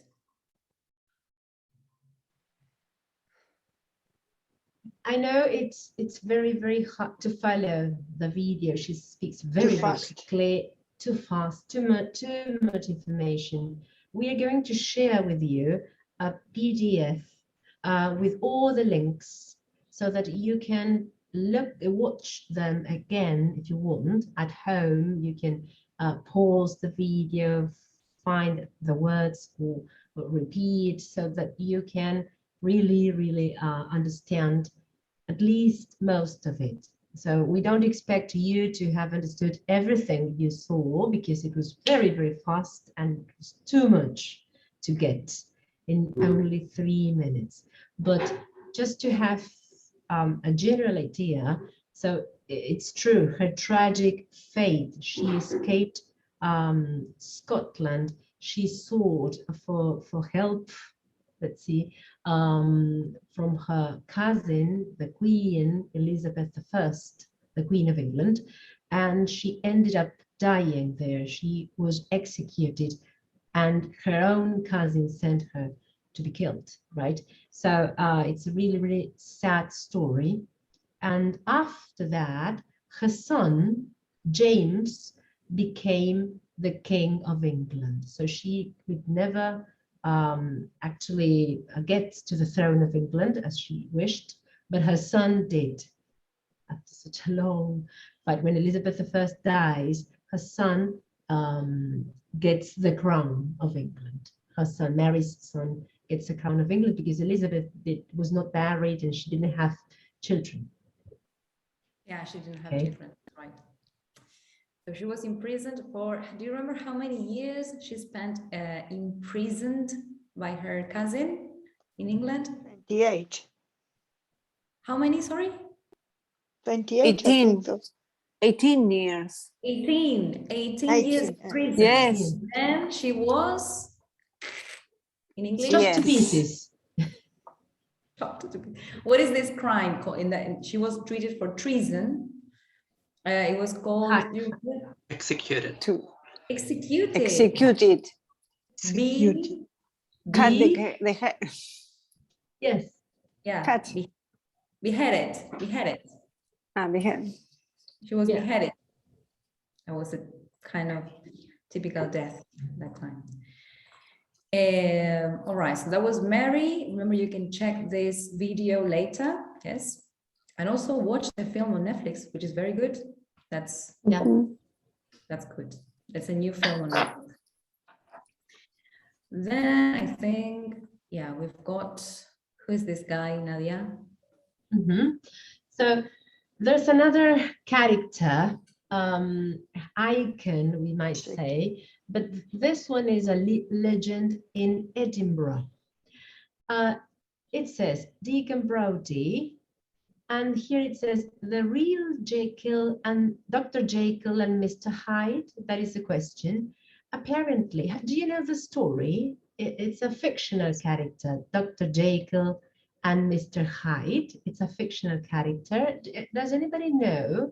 I know it's very, very hard to follow the video. She speaks very quickly, too fast, too much information. We are going to share with you a PDF with all the links so that you can watch them again if you want at home. You can pause the video, find the words or repeat so that you can really understand at least most of it. So we don't expect you to have understood everything you saw because it was very fast and it was too much to get in only 3 minutes. But just to have a general idea, so it's true, her tragic fate, she escaped Scotland, she sought for help, let's see, from her cousin, the Queen Elizabeth I, the Queen of England, and she ended up dying there. She was executed, and her own cousin sent her to be killed, right? So it's a really, really sad story. And after that, her son, James, became the King of England. So she could never actually get to the throne of England as she wished, but her son did. After such a long fight, when Elizabeth I dies, her son gets the crown of England. Her son, Mary's son, gets the crown of England because Elizabeth was not married and she didn't have children. Yeah, she didn't have Okay. children, right? So she was imprisoned for, do you remember how many years she spent imprisoned by her cousin in England? 28. How many, sorry? 28, I 18. think so. 18 years. 18 years 18, prison. Yes. And she was, in English? Chopped to Yes. pieces. What is this crime called? She was treated for treason. It was called Executed. executed. Executed. Be, Cut be, the head. Yes. yeah, Cut. beheaded. Behead. She was Yeah. beheaded. That was a kind of typical death that time. All right, so that was Mary. Remember, you can check this video later, yes, and also watch the film on Netflix, which is very good. That's good. It's a new film on Netflix. Then I think, yeah, we've got, who is this guy, Nadia? So there's another character, icon, we might say, but this one is a legend in Edinburgh. It says Deacon Brodie, and here it says the real Jekyll and Dr. Jekyll and Mr. Hyde. That is the question. Apparently, do you know the story? It's a fictional character, Dr. Jekyll and Mr. Hyde. It's a fictional character. Does anybody know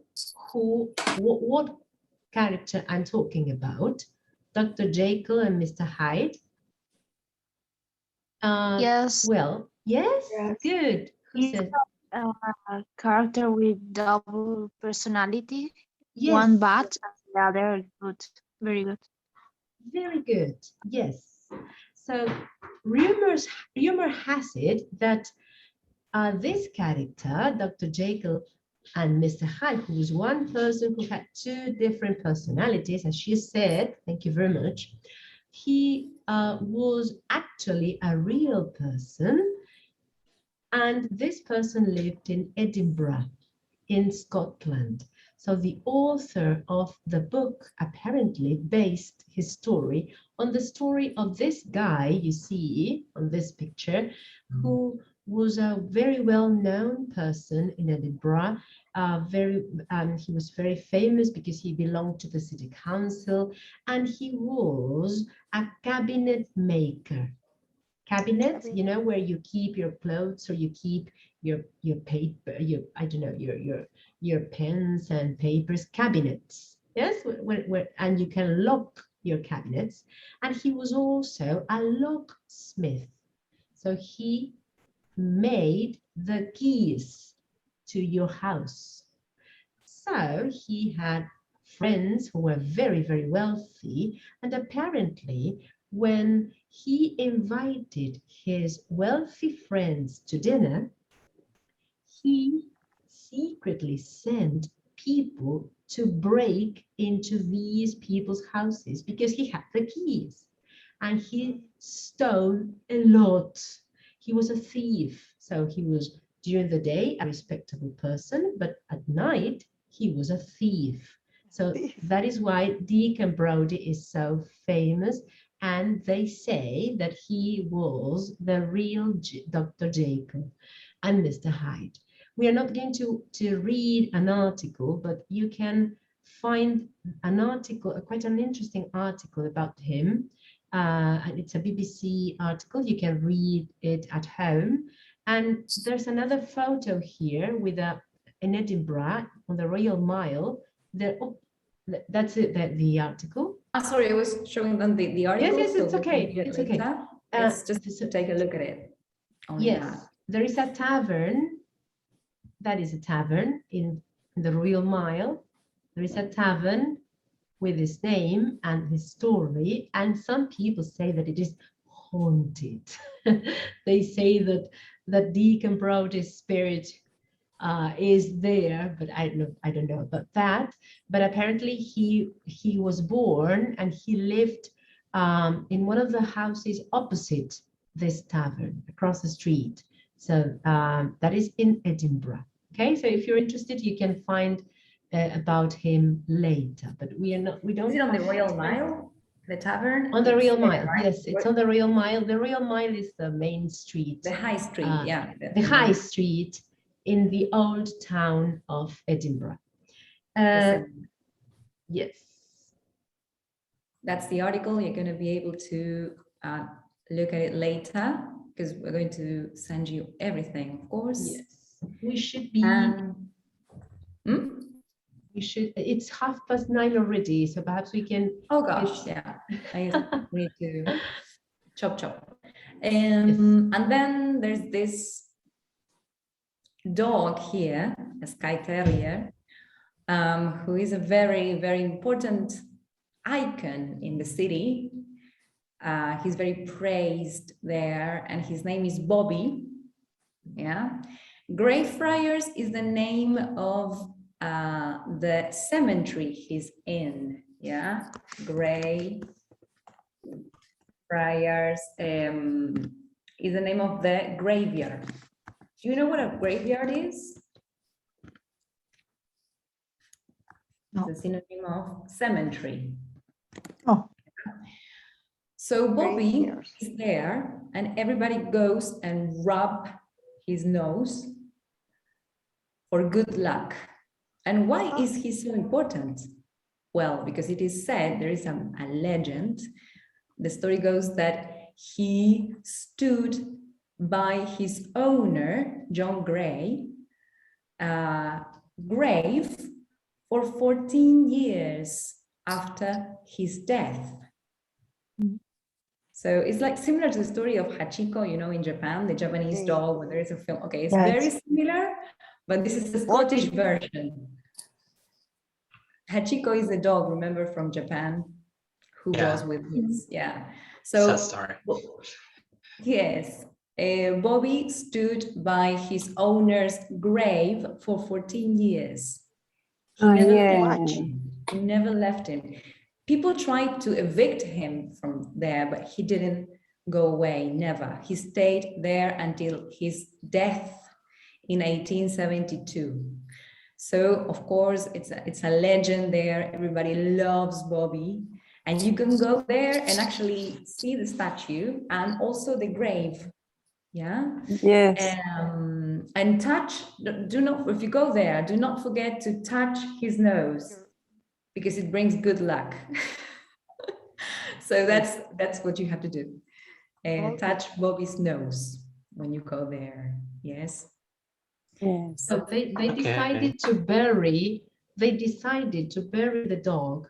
what character I'm talking about? Dr. Jekyll and Mr. Hyde? Yes. Well, yes, good. Who He's says? a character with double personality. Yes. One bad and the other good. Very good. Very good. Yes. So rumor has it that this character, Dr. Jekyll and Mr. Hyde, who was one person who had two different personalities, as she said, thank you very much, he was actually a real person, and this person lived in Edinburgh, in Scotland. So the author of the book apparently based his story on the story of this guy you see on this picture, who was a very well-known person in Edinburgh. He was very famous because he belonged to the city council, and he was a cabinet maker. Cabinet, you know, where you keep your clothes or you keep your paper, your pens and papers, cabinets. Yes, and you can lock your cabinets. And he was also a locksmith. So he made the keys to your house. So he had friends who were very, very wealthy, and apparently when he invited his wealthy friends to dinner, he secretly sent people to break into these people's houses because he had the keys, and he stole a lot. He was a thief. So he was, during the day, a respectable person, but at night he was a thief. So that is why Deacon Brodie is so famous, and they say that he was the real Dr. Jekyll and Mr. Hyde. We are not going to read an article, but you can find an article, quite an interesting article about him. And it's a BBC article. You can read it at home. And there's another photo here with in Edinburgh on the Royal Mile. That's it, the article. Sorry, I was showing them the article. Yes, so it's okay. It's okay. It's just to take a look at it. Yes, there is a tavern. That is a tavern in the Royal Mile. There is a tavern with his name and his story, and some people say that it is haunted. They say that Deacon Brodie's spirit is there, but I don't know about that. But apparently he was born and he lived in one of the houses opposite this tavern across the street. So that is in Edinburgh. Okay, so if you're interested, you can find about him later. But we don't. Is it on the Royal Mile? The tavern? On the Royal Mile, right? yes, it's on the Royal Mile. The Royal Mile is the main street. The high street, yeah. The high street in the old town of Edinburgh. Yes. That's the article. You're going to be able to look at it later, because we're going to send you everything, of course. Yes. We should be... We should... It's 9:30 already, so perhaps we can... Oh gosh, yeah. I need to chop. And then there's this dog here, a Skye Terrier, who is a very, very important icon in the city. He's very praised there, and his name is Bobby. Yeah, Greyfriars is the name of the cemetery he's in. Yeah, Greyfriars is the name of the graveyard. Do you know what a graveyard is? No. It's a synonym of cemetery. Oh. So Bobby is there, and everybody goes and rub his nose for good luck. And why is he so important? Well, because it is said, there is a legend. The story goes that he stood by his owner, John Gray, grave for 14 years after his death. So it's like similar to the story of Hachiko, you know, in Japan, the Japanese dog, when there is a film. Okay, it's very similar, but this is the Scottish version. Hachiko is a dog, remember, from Japan, who goes with his, So, sorry. Yes, Bobby stood by his owner's grave for 14 years. He never left him. People tried to evict him from there, but he didn't go away, never. He stayed there until his death in 1872. So, of course, it's a legend there. Everybody loves Bobby. And you can go there and actually see the statue and also the grave. Yeah. Yes. And touch, if you go there, do not forget to touch his nose, because it brings good luck. So that's what you have to do. Touch Bobby's nose when you go there. Yes. Yes. So they decided to bury the dog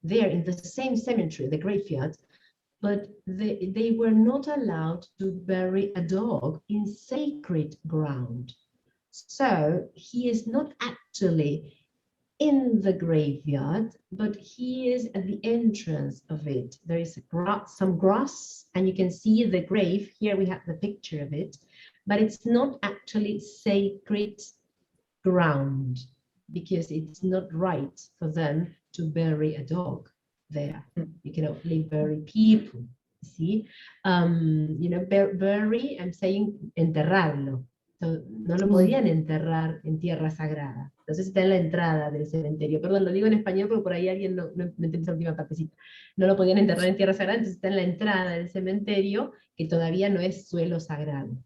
there in the same cemetery, the graveyard, but they were not allowed to bury a dog in sacred ground. So he is not actually in the graveyard, but he is at the entrance of it. There is some grass, and you can see the grave. Here we have the picture of it, but it's not actually sacred ground, because it's not right for them to bury a dog there. You can only bury people, see? You know, bury, I'm saying enterrarlo. So, no lo podían enterrar en tierra sagrada. Entonces está en la entrada del cementerio. Perdón, lo digo en español porque por ahí alguien no entiende esa última partecita. No lo podían enterrar en tierra sagrada, entonces está en la entrada del cementerio, que todavía no es suelo sagrado.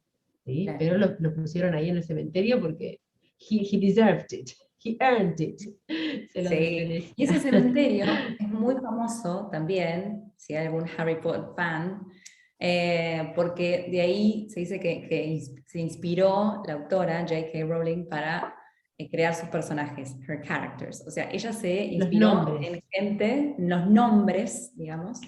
¿Sí? Claro. Pero lo pusieron ahí en el cementerio porque he deserved it. He earned it. Sí, y ese cementerio es muy famoso también, si hay algún Harry Potter fan, porque de ahí se dice que se inspiró la autora J.K. Rowling para crear sus personajes, her characters. O sea, ella se inspiró en gente, los nombres, digamos,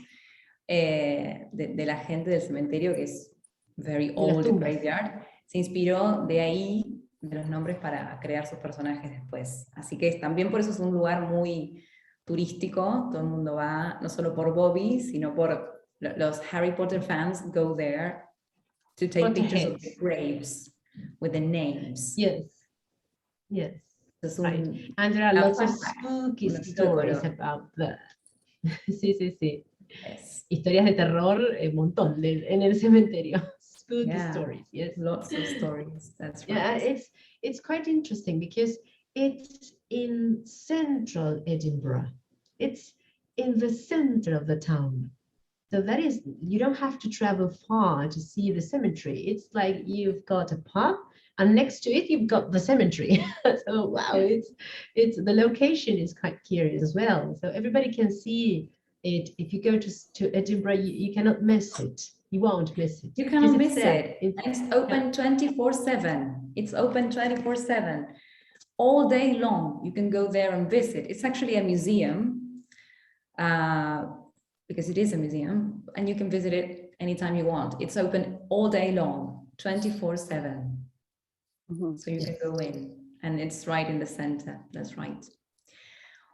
de la gente del cementerio, que es very old graveyard. Se inspiró de ahí, de los nombres, para crear sus personajes después. Así que también por eso es un lugar muy turístico. Todo el mundo va, no solo por Bobby, sino por los Harry Potter fans go there to take pictures of the graves with the names. Yes. Yes. Right. And there are lots of spooky stories about that. Sí, sí, sí. Yes. Historias de terror, un montón en el cementerio. Spooky stories, yes. Lots of stories, that's right. Yeah, it's quite interesting because it's in central Edinburgh. It's in the center of the town. So that is, you don't have to travel far to see the cemetery. It's like you've got a pub, and next to it you've got the cemetery. So wow, it's the location is quite curious as well. So everybody can see it. If you go to Edinburgh, you cannot miss it. You won't miss it. You cannot miss it. It's open 24/7. It's open 24/7, all day long. You can go there and visit. It's actually a museum, because it is a museum, and you can visit it anytime you want. It's open all day long, 24/7. So you can go in, and it's right in the center. That's right.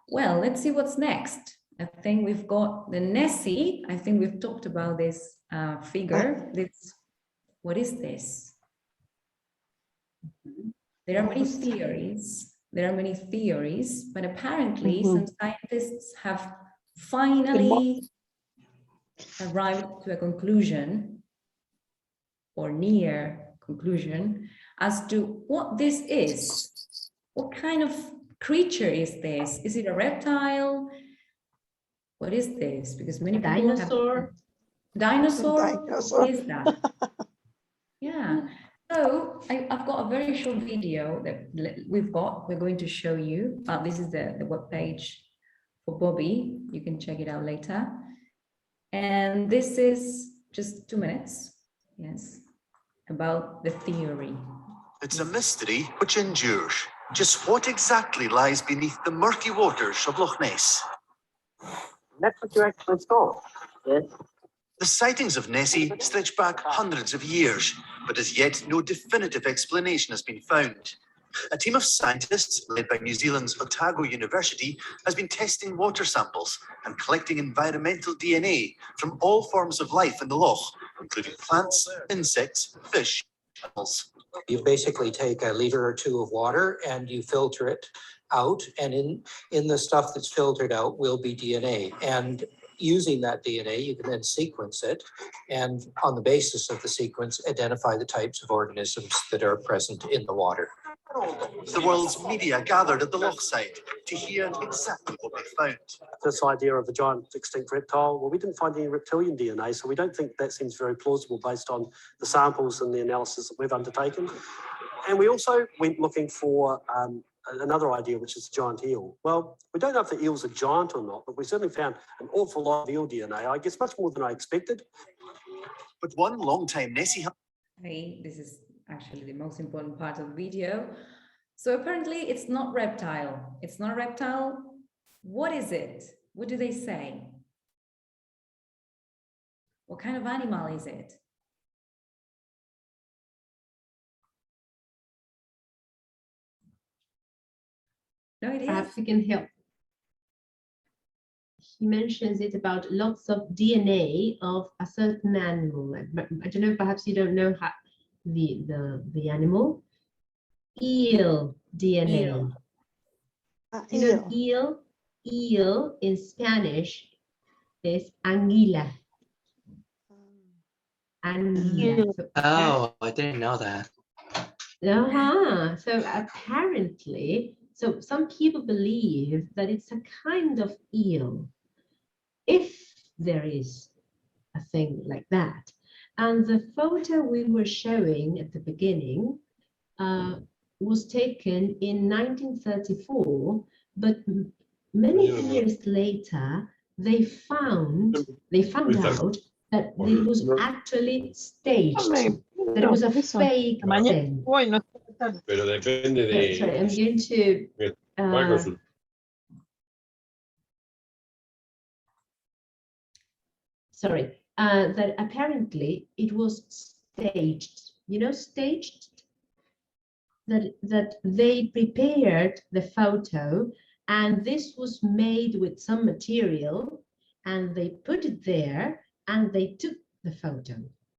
Well, let's see what's next. I think we've got the Nessie. I think we've talked about this figure. What is this? There are many theories. There are many theories, but apparently some scientists have finally arrived to a conclusion, or near conclusion, as to what this is. What kind of creature is this? Is it a reptile? What is this? Because many people dinosaur. Dinosaur? What is that? Yeah. So I've got a very short video that we're going to show you. This is the web page for Bobby. You can check it out later. And this is just 2 minutes, yes, about the theory. It's a mystery which endures. Just what exactly lies beneath the murky waters of Loch Ness? That's what you actually saw. Yes. The sightings of Nessie stretch back hundreds of years, but as yet no definitive explanation has been found. A team of scientists led by New Zealand's Otago University has been testing water samples and collecting environmental DNA from all forms of life in the loch, including plants, insects, fish, and animals. You basically take a liter or two of water and you filter it out, and in the stuff that's filtered out will be DNA. And using that DNA, you can then sequence it, and on the basis of the sequence, identify the types of organisms that are present in the water. The world's media gathered at the loch site to hear exactly what they found. This idea of a giant extinct reptile, well, we didn't find any reptilian DNA, so we don't think that seems very plausible based on the samples and the analysis that we've undertaken. And we also went looking for another idea, which is a giant eel. Well, we don't know if the eels are giant or not, but we certainly found an awful lot of eel DNA, I guess much more than I expected. But one long-time Nessie... Hey, this is actually the most important part of the video. So apparently it's not reptile. It's not reptile. What is it? What do they say? What kind of animal is it? No idea. Perhaps we can help. He mentions it about lots of DNA of a certain animal. I don't know, perhaps you don't know how the animal. Eel DNA. Eel in Spanish is anguila. Anguila. Oh, I didn't know that. So apparently, so some people believe that it's a kind of eel, if there is a thing like that. And the photo we were showing at the beginning was taken in 1934, but many years later, they found out that it was actually staged, that it was a fake thing. Pero depende de... Sorry, I'm going to... Microphone. Sorry, that apparently it was staged. You know, staged? That they prepared the photo, and this was made with some material, and they put it there, and they took the photo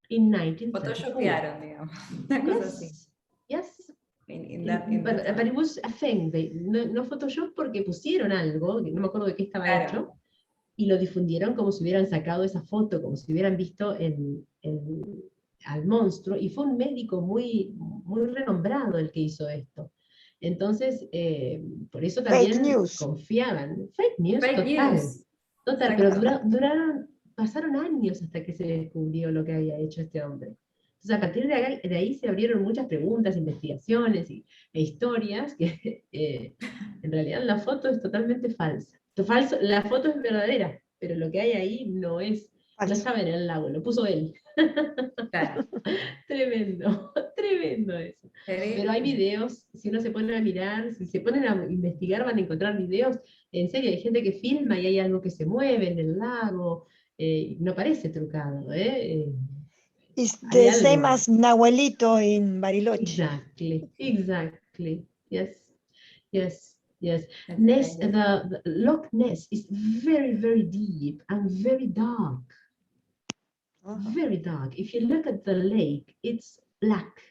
in 1934. Photoshopearon, digamos. Una cosa así. Yes. But it was a thing. No Photoshop porque pusieron algo, no me acuerdo de qué estaba hecho, y lo difundieron como si hubieran sacado esa foto, como si hubieran visto al monstruo, y fue un médico muy renombrado el que hizo esto. Entonces, por eso también confiaban. Fake news, total, pero pasaron años hasta que se descubrió lo que había hecho este hombre. Entonces, a partir de ahí se abrieron muchas preguntas, investigaciones e historias, que en realidad la foto es totalmente falsa. La foto es verdadera, pero lo que hay ahí no estaba en el lago, lo puso él. Claro. Tremendo, tremendo eso. Pero hay videos, si uno se pone a mirar, si se ponen a investigar van a encontrar videos, en serio, hay gente que filma y hay algo que se mueve en el lago, no parece trucado, It's the same as Nahuelito in Bariloche. Exactly. Yes. The Loch Ness is very, very deep and very dark. Very dark. If you look at the lake, it's black.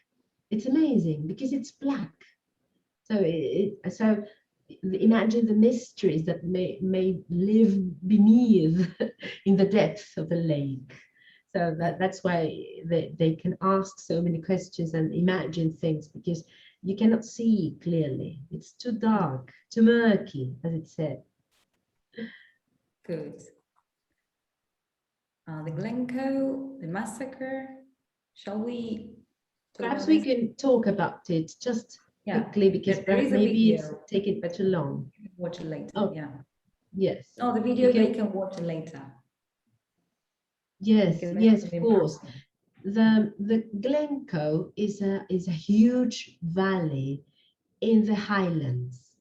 It's amazing because it's black. So imagine the mysteries that may live beneath in the depths of the lake. So that's why they can ask so many questions and imagine things, because you cannot see clearly. It's too dark, too murky, as it said. Good. The Glencoe, the massacre. Shall we? Perhaps we can talk about it just quickly, because maybe it's taking too long. Watch it later. Oh, yeah. Yes. Oh, the video they can watch it later. Yes, of course. The Glencoe is a huge valley in the highlands,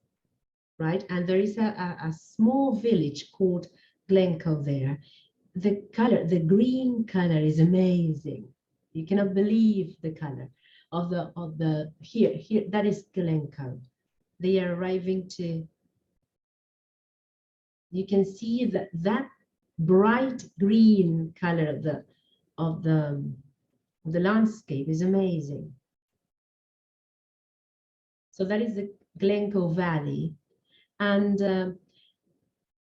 right? And there is a small village called Glencoe there. The green color is amazing. You cannot believe the color of the here that is Glencoe. They are arriving to. You can see that bright green color of the landscape is amazing. So that is the Glencoe Valley, and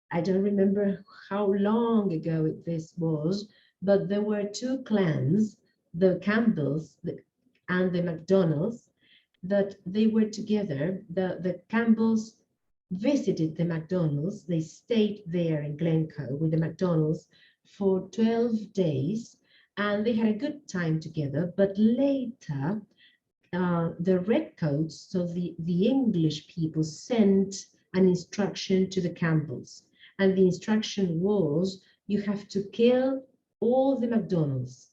I don't remember how long ago this was, but there were two clans, the Campbells and the MacDonalds, that they were together. The Campbells visited the MacDonalds. They stayed there in Glencoe with the MacDonalds for 12 days, and they had a good time together. But later, the Redcoats, so the English people, sent an instruction to the Campbells. And the instruction was, you have to kill all the MacDonalds.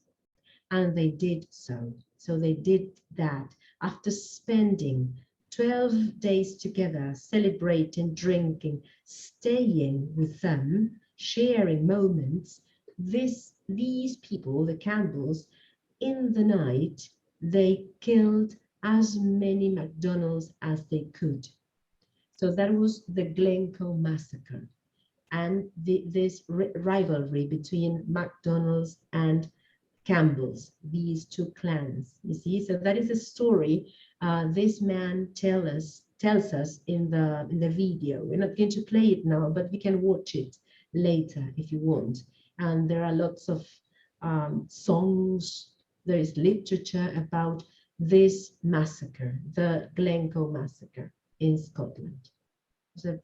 And they did so. So they did that after spending 12 days together, celebrating, drinking, staying with them, sharing moments. These people, the Campbells, in the night, they killed as many MacDonalds as they could. So that was the Glencoe massacre. And this rivalry between MacDonalds and Campbells, these two clans, you see. So that is a story this man tells us in the video. We're not going to play it now, but we can watch it later if you want. And there are lots of songs. There is literature about this massacre, the Glencoe massacre in Scotland. It's a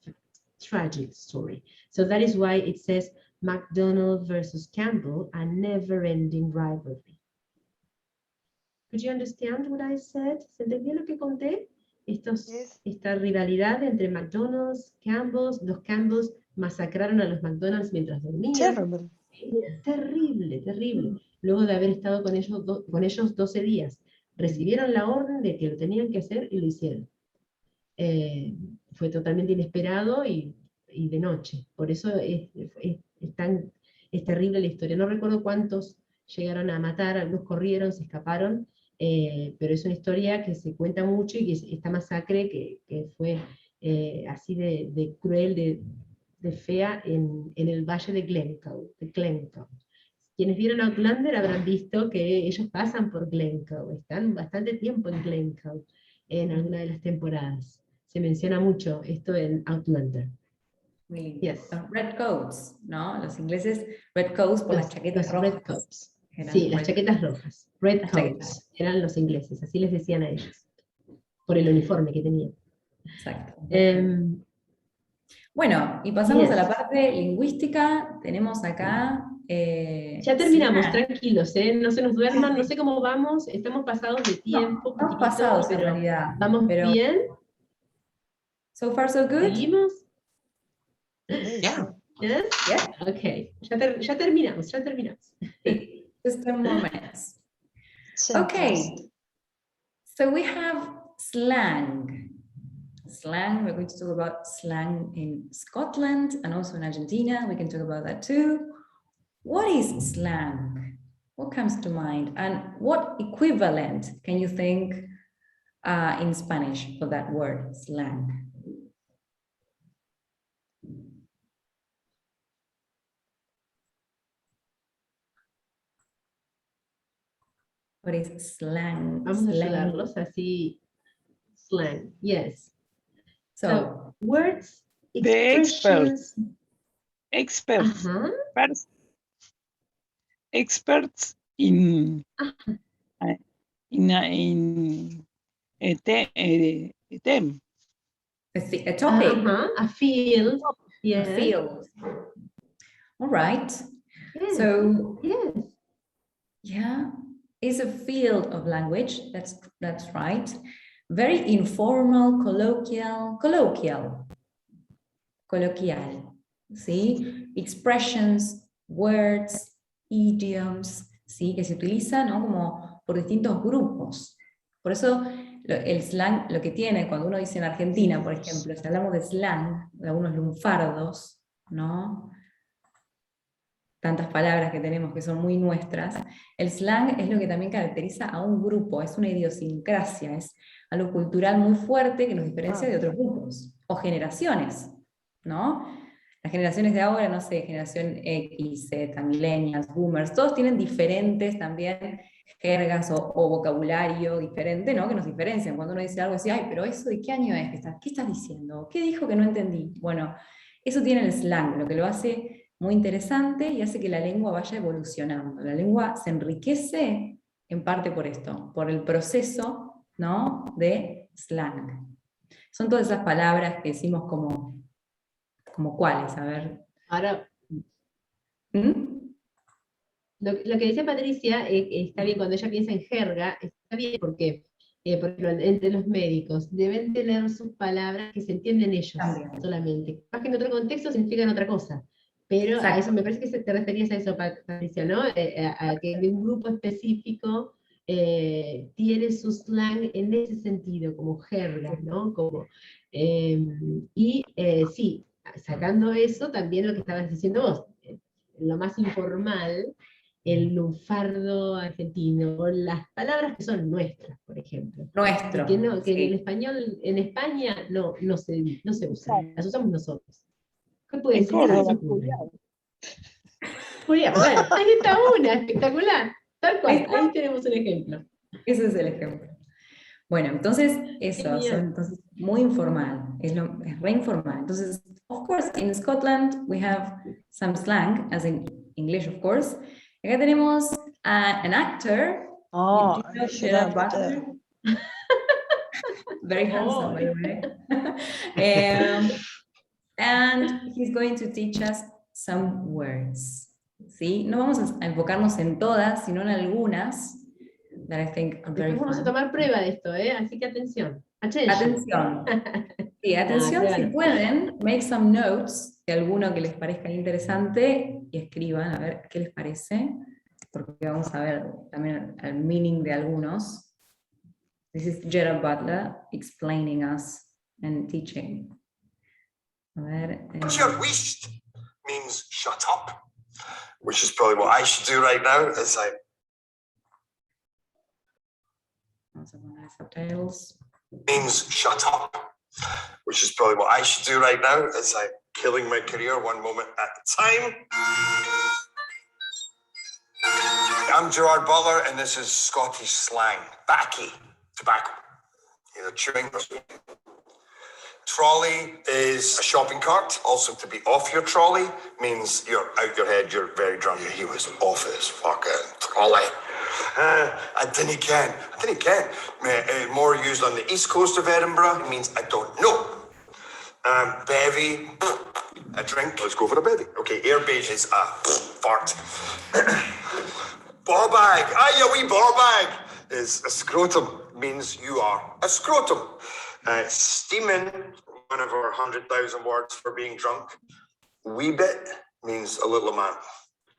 tragic story. So that is why it says MacDonald versus Campbell, a never-ending rivalry. Could you understand what I said? ¿Se entendió lo que conté? Esta rivalidad entre McDonald's, Campbell's. Los Campbells masacraron a los McDonald's mientras dormían. Terrible, terrible. Luego de haber estado con ellos 12 días. recibieron la orden de que lo tenían que hacer y lo hicieron. Fue totalmente inesperado y de noche. Por eso es terrible la historia. No recuerdo cuántos llegaron a matar, algunos corrieron, se escaparon, pero es una historia que se cuenta mucho y que esta masacre que fue así de cruel, de fea en el valle de Glencoe. Quienes vieron Outlander habrán visto que ellos pasan por Glencoe, están bastante tiempo en Glencoe en alguna de las temporadas. Se menciona mucho esto en Outlander. Really. Yes. Red coats, ¿no? Los ingleses, red coats por las chaquetas rojas. Red coats. Sí, las chaquetas rojas. Red coats eran los ingleses, así les decían a ellos, por el uniforme que tenían. Exacto. Bueno, y pasamos a la parte lingüística. Tenemos acá... ya terminamos, tranquilos, no se nos duerman, no sé cómo vamos, estamos pasados de tiempo. No, pasados en realidad. ¿Vamos bien? So far so good? ¿Seguimos? Yeah. Yes? Yeah. Okay, ya terminamos. Just 10 more minutes. Okay, so we have slang. Slang, we're going to talk about slang in Scotland and also in Argentina. We can talk about that too. What is slang? What comes to mind? And what equivalent can you think in Spanish for that word, slang? What is slang? Vamos a ayudarlos así. Slang, yes. So words, expressions. Experts. Experts in a theme. A topic. A field. Yes. A field. All right. Yes. So yes. Yeah, it's a field of language. That's right. Very informal, colloquial. ¿Sí? Expressions, words, idioms, ¿sí? Que se utilizan, ¿no? Como por distintos grupos. Por eso el slang, lo que tiene, cuando uno dice en Argentina, por ejemplo, si hablamos de slang, de algunos lunfardos, ¿no? Tantas palabras que tenemos que son muy nuestras, el slang es lo que también caracteriza a un grupo, es una idiosincrasia, es algo cultural muy fuerte que nos diferencia de otros grupos, o generaciones, ¿no? Las generaciones de ahora, no sé, generación X, Z, millennials, boomers, todos tienen diferentes también jergas o vocabulario diferente, ¿no? Que nos diferencian. Cuando uno dice algo así, ay, pero eso ¿de qué año es? ¿Qué estás diciendo? ¿Qué dijo que no entendí? Bueno, eso tiene el slang, lo que lo hace muy interesante y hace que la lengua vaya evolucionando. La lengua se enriquece en parte por esto, por el proceso, ¿no? De slang. Son todas esas palabras que decimos como cuáles, a ver. Ahora, lo que decía Patricia, está bien, cuando ella piensa en jerga, está bien porque, por ejemplo, entre los médicos, deben tener sus palabras que se entienden ellos solamente. Más que en otro contexto significan otra cosa. Pero a eso me parece que te referías a eso, Patricia, ¿no? A que un grupo específico tiene su slang en ese sentido, como jerga, ¿no? Sí, sacando eso, también lo que estabas diciendo vos, lo más informal, el lunfardo argentino, las palabras que son nuestras, por ejemplo. Nuestro. Que en Sí. el español, en España, no se usan, las usamos nosotros. ¿Qué puede decir? Bueno, ahí está una, espectacular. Tal cual, ahí tenemos un ejemplo. Ese es el ejemplo. Bueno, entonces eso, Genial. entonces muy informal, es re informal. Entonces, of course, in Scotland we have some slang, as in English, of course. Acá tenemos an actor. Oh, Do you know should Gerard have Butler? Very handsome, by the way. And he's going to teach us some words. ¿Sí? No vamos a enfocarnos en todas, sino en algunas that I think are very Vamos a fun. tomar prueba de esto, así que atención. Atención. Sí, atención, si pruébalo. pueden, make some notes de alguno que les parezca interesante y escriban a ver qué les parece, porque vamos a ver también el meaning de algunos. This is Gerard Butler explaining us and teaching. What's your wished means shut up, which is probably what I should do right now as I. Subtitles. Means shut up, which is probably what I should do right now as I'm killing my career one moment at a time. I'm Gerard Butler, and this is Scottish slang. Baccy, tobacco. Either chewing or smoking. Trolley is a shopping cart. Also, to be off your trolley means you're out your head, you're very drunk. He was off his fucking trolley. I didn't ken. More used on the east coast of Edinburgh. It means I don't know. Bevy, a drink. Let's go for a bevy. Okay, airbage is a fart. Ball bag. Your wee ball bag is a scrotum. Means you are a scrotum. Steaming, one of our 100,000 words for being drunk. Wee bit means a little amount.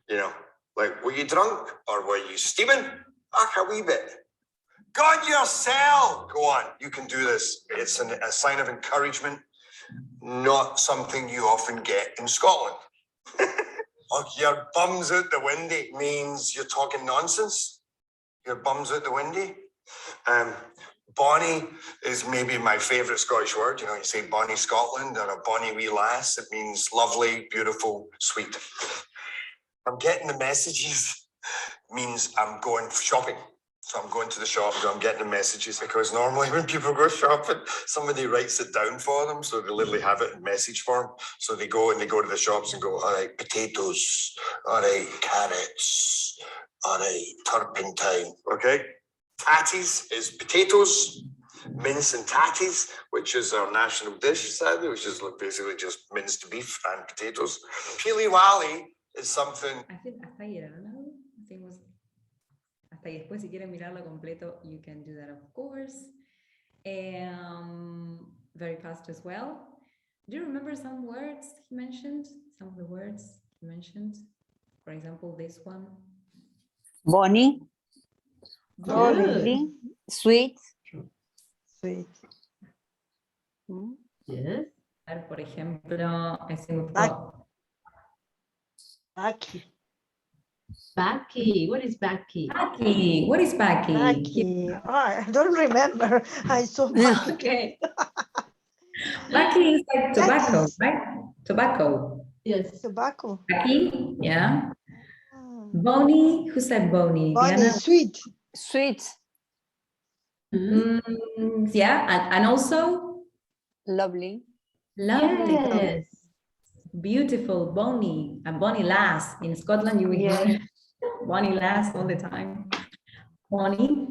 You know, like, were you drunk or were you steaming? A wee bit. God yourself. Go on, you can do this. It's a sign of encouragement, not something you often get in Scotland. Oh, your bum's out the windy means you're talking nonsense. Your bum's out the windy. Bonnie is maybe my favourite Scottish word. You know, you say Bonnie Scotland or a bonnie wee lass. It means lovely, beautiful, sweet. I'm getting the messages means I'm going shopping. So I'm going to the shop, so I'm getting the messages, because normally when people go shopping, somebody writes it down for them. So they literally have it in message form. So they go to the shops and go, all right, potatoes, all right, carrots, all right, turpentine, okay? Tatties is potatoes, mince and tatties, which is our national dish, sadly, which is basically just minced beef and potatoes. Peely Wally is something. I think hasta ahí era, ¿no? I think it was hasta ahí. Después, si quieren mirarlo completo, you can do that, of course. Very fast as well. Do you remember some words he mentioned? Some of the words he mentioned? For example, this one. Bonnie. Bonnie. Sweet. Sweet. Yes. Por ejemplo, Baccy. Baccy. What is Baccy? Baccy. What is Baccy? Baccy. Oh, I don't remember. I saw Baccy. Okay. Baccy is like tobacco, right? Tobacco. Yes. Tobacco. Baccy, yeah. Bonnie, who said Bonnie? Bonnie, Diana? sweet. Sweet. Yeah, and also? Lovely. Lovely. Yes. Beautiful, Bonnie, a Bonnie lass. In Scotland, you will hear Bonnie lass all the time. Bonnie.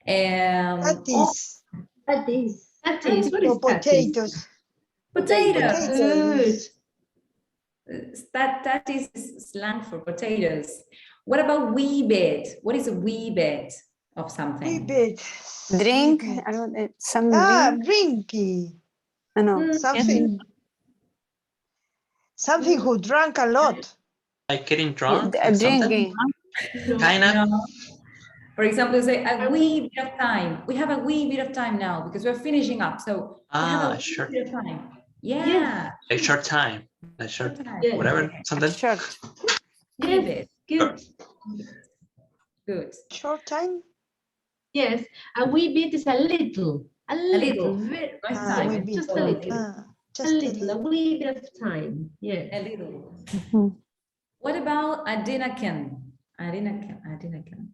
Tatties. Tatties. Tatties. What is potatoes. Potatoes. That is slang for potatoes. What about wee bit? What is a wee bit of something? Wee bit. Drink. Wee bit. I don't know, some drink. Drinky. I know. Something. Something who drank a lot. Like getting drunk? Drinking. Kind of. No. For example, say a wee bit of time. We have a wee bit of time now because we're finishing up. So we have a Short. wee bit of time. Yeah. A short time. A short, Yeah. whatever, something. Short. Wee bit. Good. Good. Short time? Yes. A wee bit is a little. A little. Very much Ah, time. wee bit. Just a little. Just A little. A wee bit of time. Yeah. A little. What about a dinnerkin? A dinnerkin. A dinnerkin.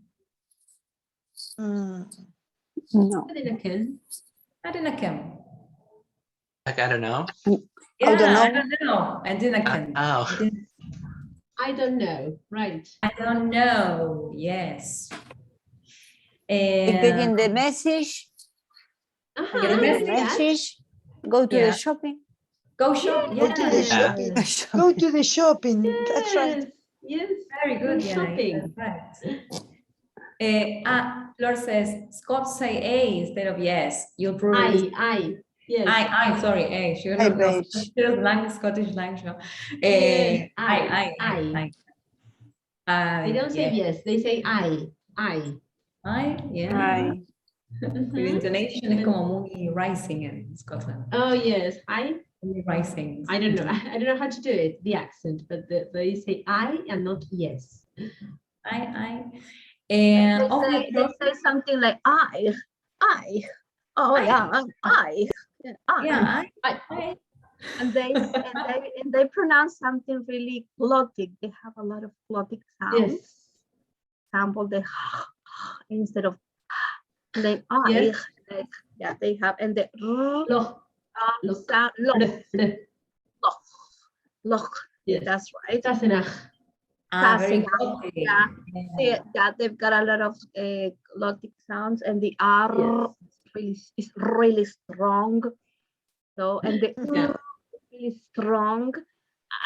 No. A dinnerkin. A dinnerkin. Like, I don't know. Yeah, I don't know. I don't know. A dinnerkin. Oh. I don't know. Right. I don't know. Yes. Getting the message. Get the The message. Go to the shopping. Go shop. Go to the shopping. Go to the shopping. That's right. Yes. Very good. Yeah, Shopping. that's right. Flor says Scots say A instead of yes. You'll probably. I. Yes. I. Sorry. A. She I bet. Scottish language. Yes, I. They don't say yes. They say I. I. Yeah. Hi. The intonation es como muy rising in Scotland. Oh yes, Muy rising. I don't know. I don't know how to do it, the accent, but they say I and not yes. I. They And say something like I. Oh yeah, I. Yeah, I. And they pronounce something really glottic. They have a lot of glottic sounds. Yes. Example, the instead of then I. Yes. Yeah, they have and the Loch. sound loch. Yes. That's right. Tassenach. very Tassenach. good. Yeah, they've got a lot of glottic sounds, and the R is really strong. So and the really strong.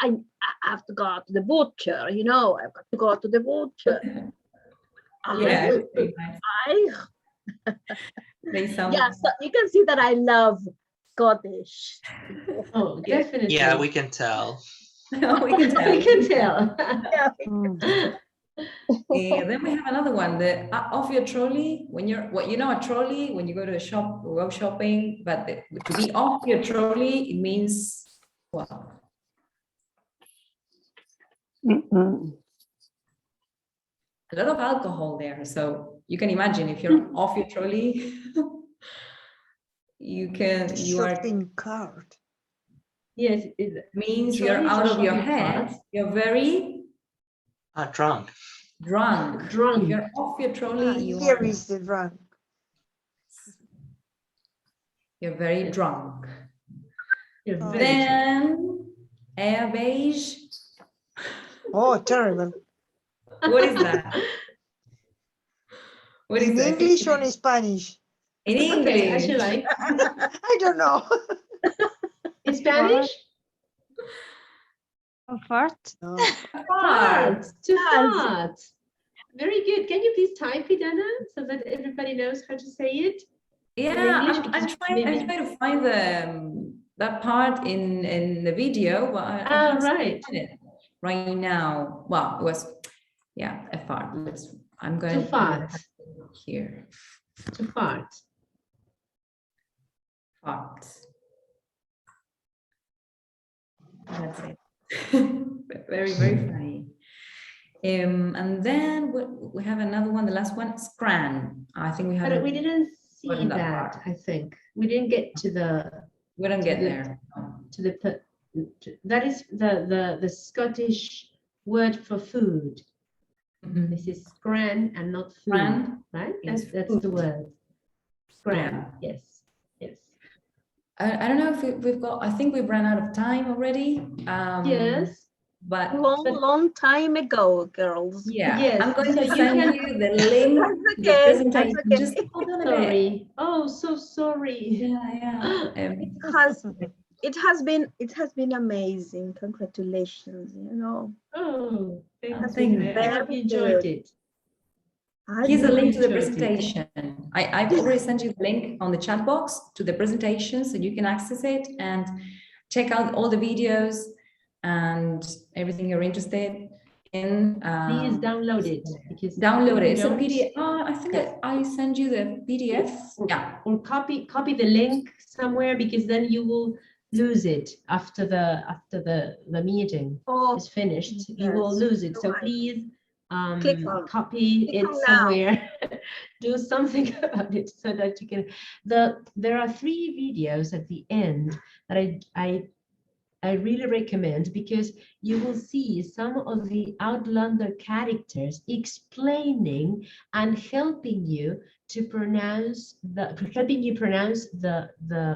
I have to go to the butcher. You know, I've got to go to the butcher. Yeah. They sound. Yeah, so you can see that I love Scottish. Oh, definitely. Yeah, we can tell. We can tell. We can tell. Then we have another one, the off your trolley. When you're, a trolley when you go to a shop or go shopping, but to be off your trolley, it means what? A lot of alcohol there, so you can imagine if you're off your trolley, you are shopping cart. Yes, it means you're out of your head. You're very Drunk. Drunk. If you're off your trolley, Here is the drunk. You're very drunk. You're very then air beige. Oh, terrible. What is that? What is in that? English or in Spanish? In English. Okay, as you like. I don't know. In Spanish? A fart? No. Fart. To fart. Very good. Can you please type it, Anna, so that everybody knows how to say it? Yeah, I'm trying to find that part in the video, but I can't find it right now. Well, it was a fart. I'm going to fart here. To fart. Fart. That's it. Very, very funny. And then we have another one, the last one, scran. I think we have. But we didn't see that, I think. We didn't get to the. We don't get there. That is the Scottish word for food. This is scran and not food, right? That's the word. Scran, yes. I don't know if we've got, I think we've run out of time already. Yes. But long time ago, girls. Yeah. Yes. I'm going to send you the link to the presentation. Okay. Just hold on a Sorry. bit. Oh, so sorry. Yeah. It has been amazing. Congratulations, Oh, thank you. I hope you enjoyed it. Here's a link to the presentation. I've already sent you the link on the chat box to the presentation, so you can access it and check out all the videos and everything you're interested in. Please download it. Because download it. It's a PDF. I think I send you the PDF. Or copy the link somewhere, because then you will lose it after the meeting is finished. You will lose it. So please copy it somewhere. Do something about it so that you can. There are 3 videos at the end that I really recommend, because you will see some of the Outlander characters explaining and helping you pronounce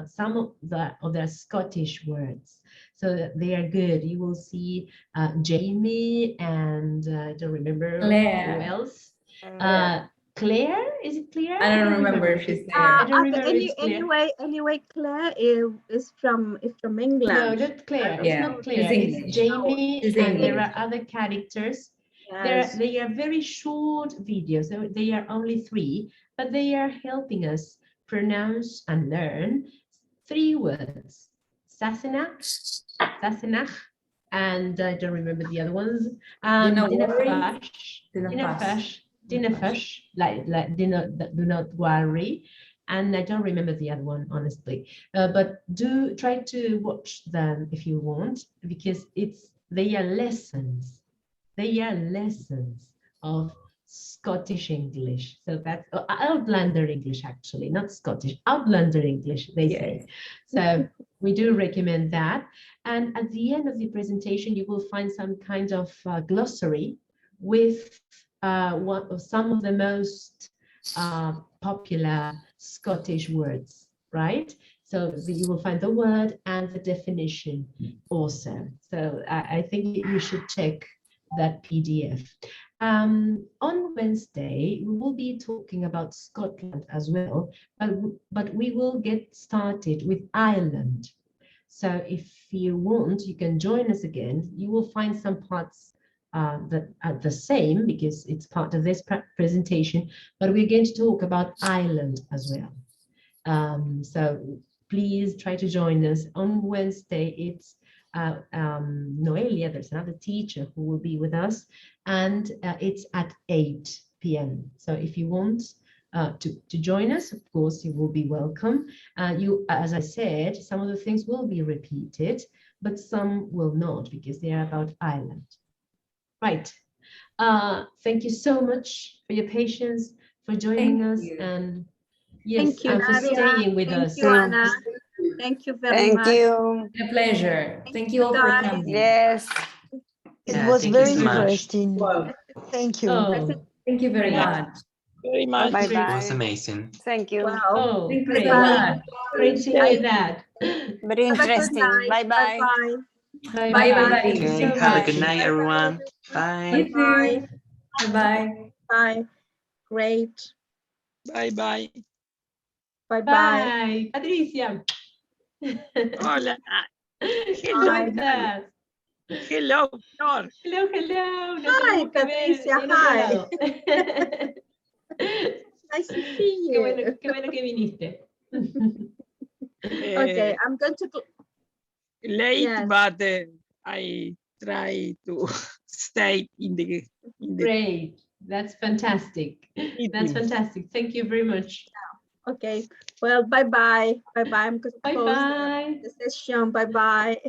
some of the Scottish words. So they are good. You will see Jamie and I don't remember who else. Claire, is it Claire? I don't remember if she's there. I don't remember if it's Claire. Anyway, Claire is from England. No, not Claire. It's not Claire. It's Jamie, and there are other characters. Yes. They are very short videos. They are only 3, but they are helping us pronounce and learn 3 words: Sassenach, and I don't remember the other ones. Dinnerfash, Dinner fish, like do not worry. And I don't remember the other one, honestly. But do try to watch them if you want, because they are lessons. They are lessons of Scottish English. So that's Outlander English, actually, not Scottish, Outlander English, they say. So we do recommend that. And at the end of the presentation, you will find some kind of glossary with some of the most popular Scottish words, right? So you will find the word and the definition also. So I think you should check that PDF. On Wednesday, we will be talking about Scotland as well, but we will get started with Ireland. So if you want, you can join us again. You will find some parts that are the same because it's part of this presentation, but we're going to talk about Ireland as well. So please try to join us. On Wednesday, it's Noelia, there's another teacher who will be with us, and it's at 8 p.m. So if you want to join us, of course, you will be welcome. As I said, some of the things will be repeated, but some will not because they are about Ireland. Right. Thank you so much for your patience, for joining us, and yes, and for staying with us. Thank you, Anna. Thank you very much. Thank you. A pleasure. Thank you all for coming. Yes. It was thank you very so much. interesting. Thank you. Oh, Thank you very Yeah. much. Very much. Bye It bye. was amazing. Thank you. Wow. oh, Thank you great. so much. Great to hear that. Very Have a good interesting. night. Bye bye. Bye-bye. Bye, Bye. everybody. Thank you Okay, so have a much. good night, everyone. Bye. You too. Bye-bye. Bye. Great. Bye bye. Bye-bye. Bye. Patricia. Hola. ¿Cómo estás? Hello, Flor. Hello, hello. No Hi, tenemos que ver Patricia. en otro Hi. lado. Nice to see Qué you. bueno que viniste. Okay, I'm going to. Late, Yes. but I try to stay in the Great. That's fantastic. That's fantastic. Thank you very much. Okay. Well, bye-bye. Bye-bye. I'm going to close Bye-bye. the session. Bye-bye.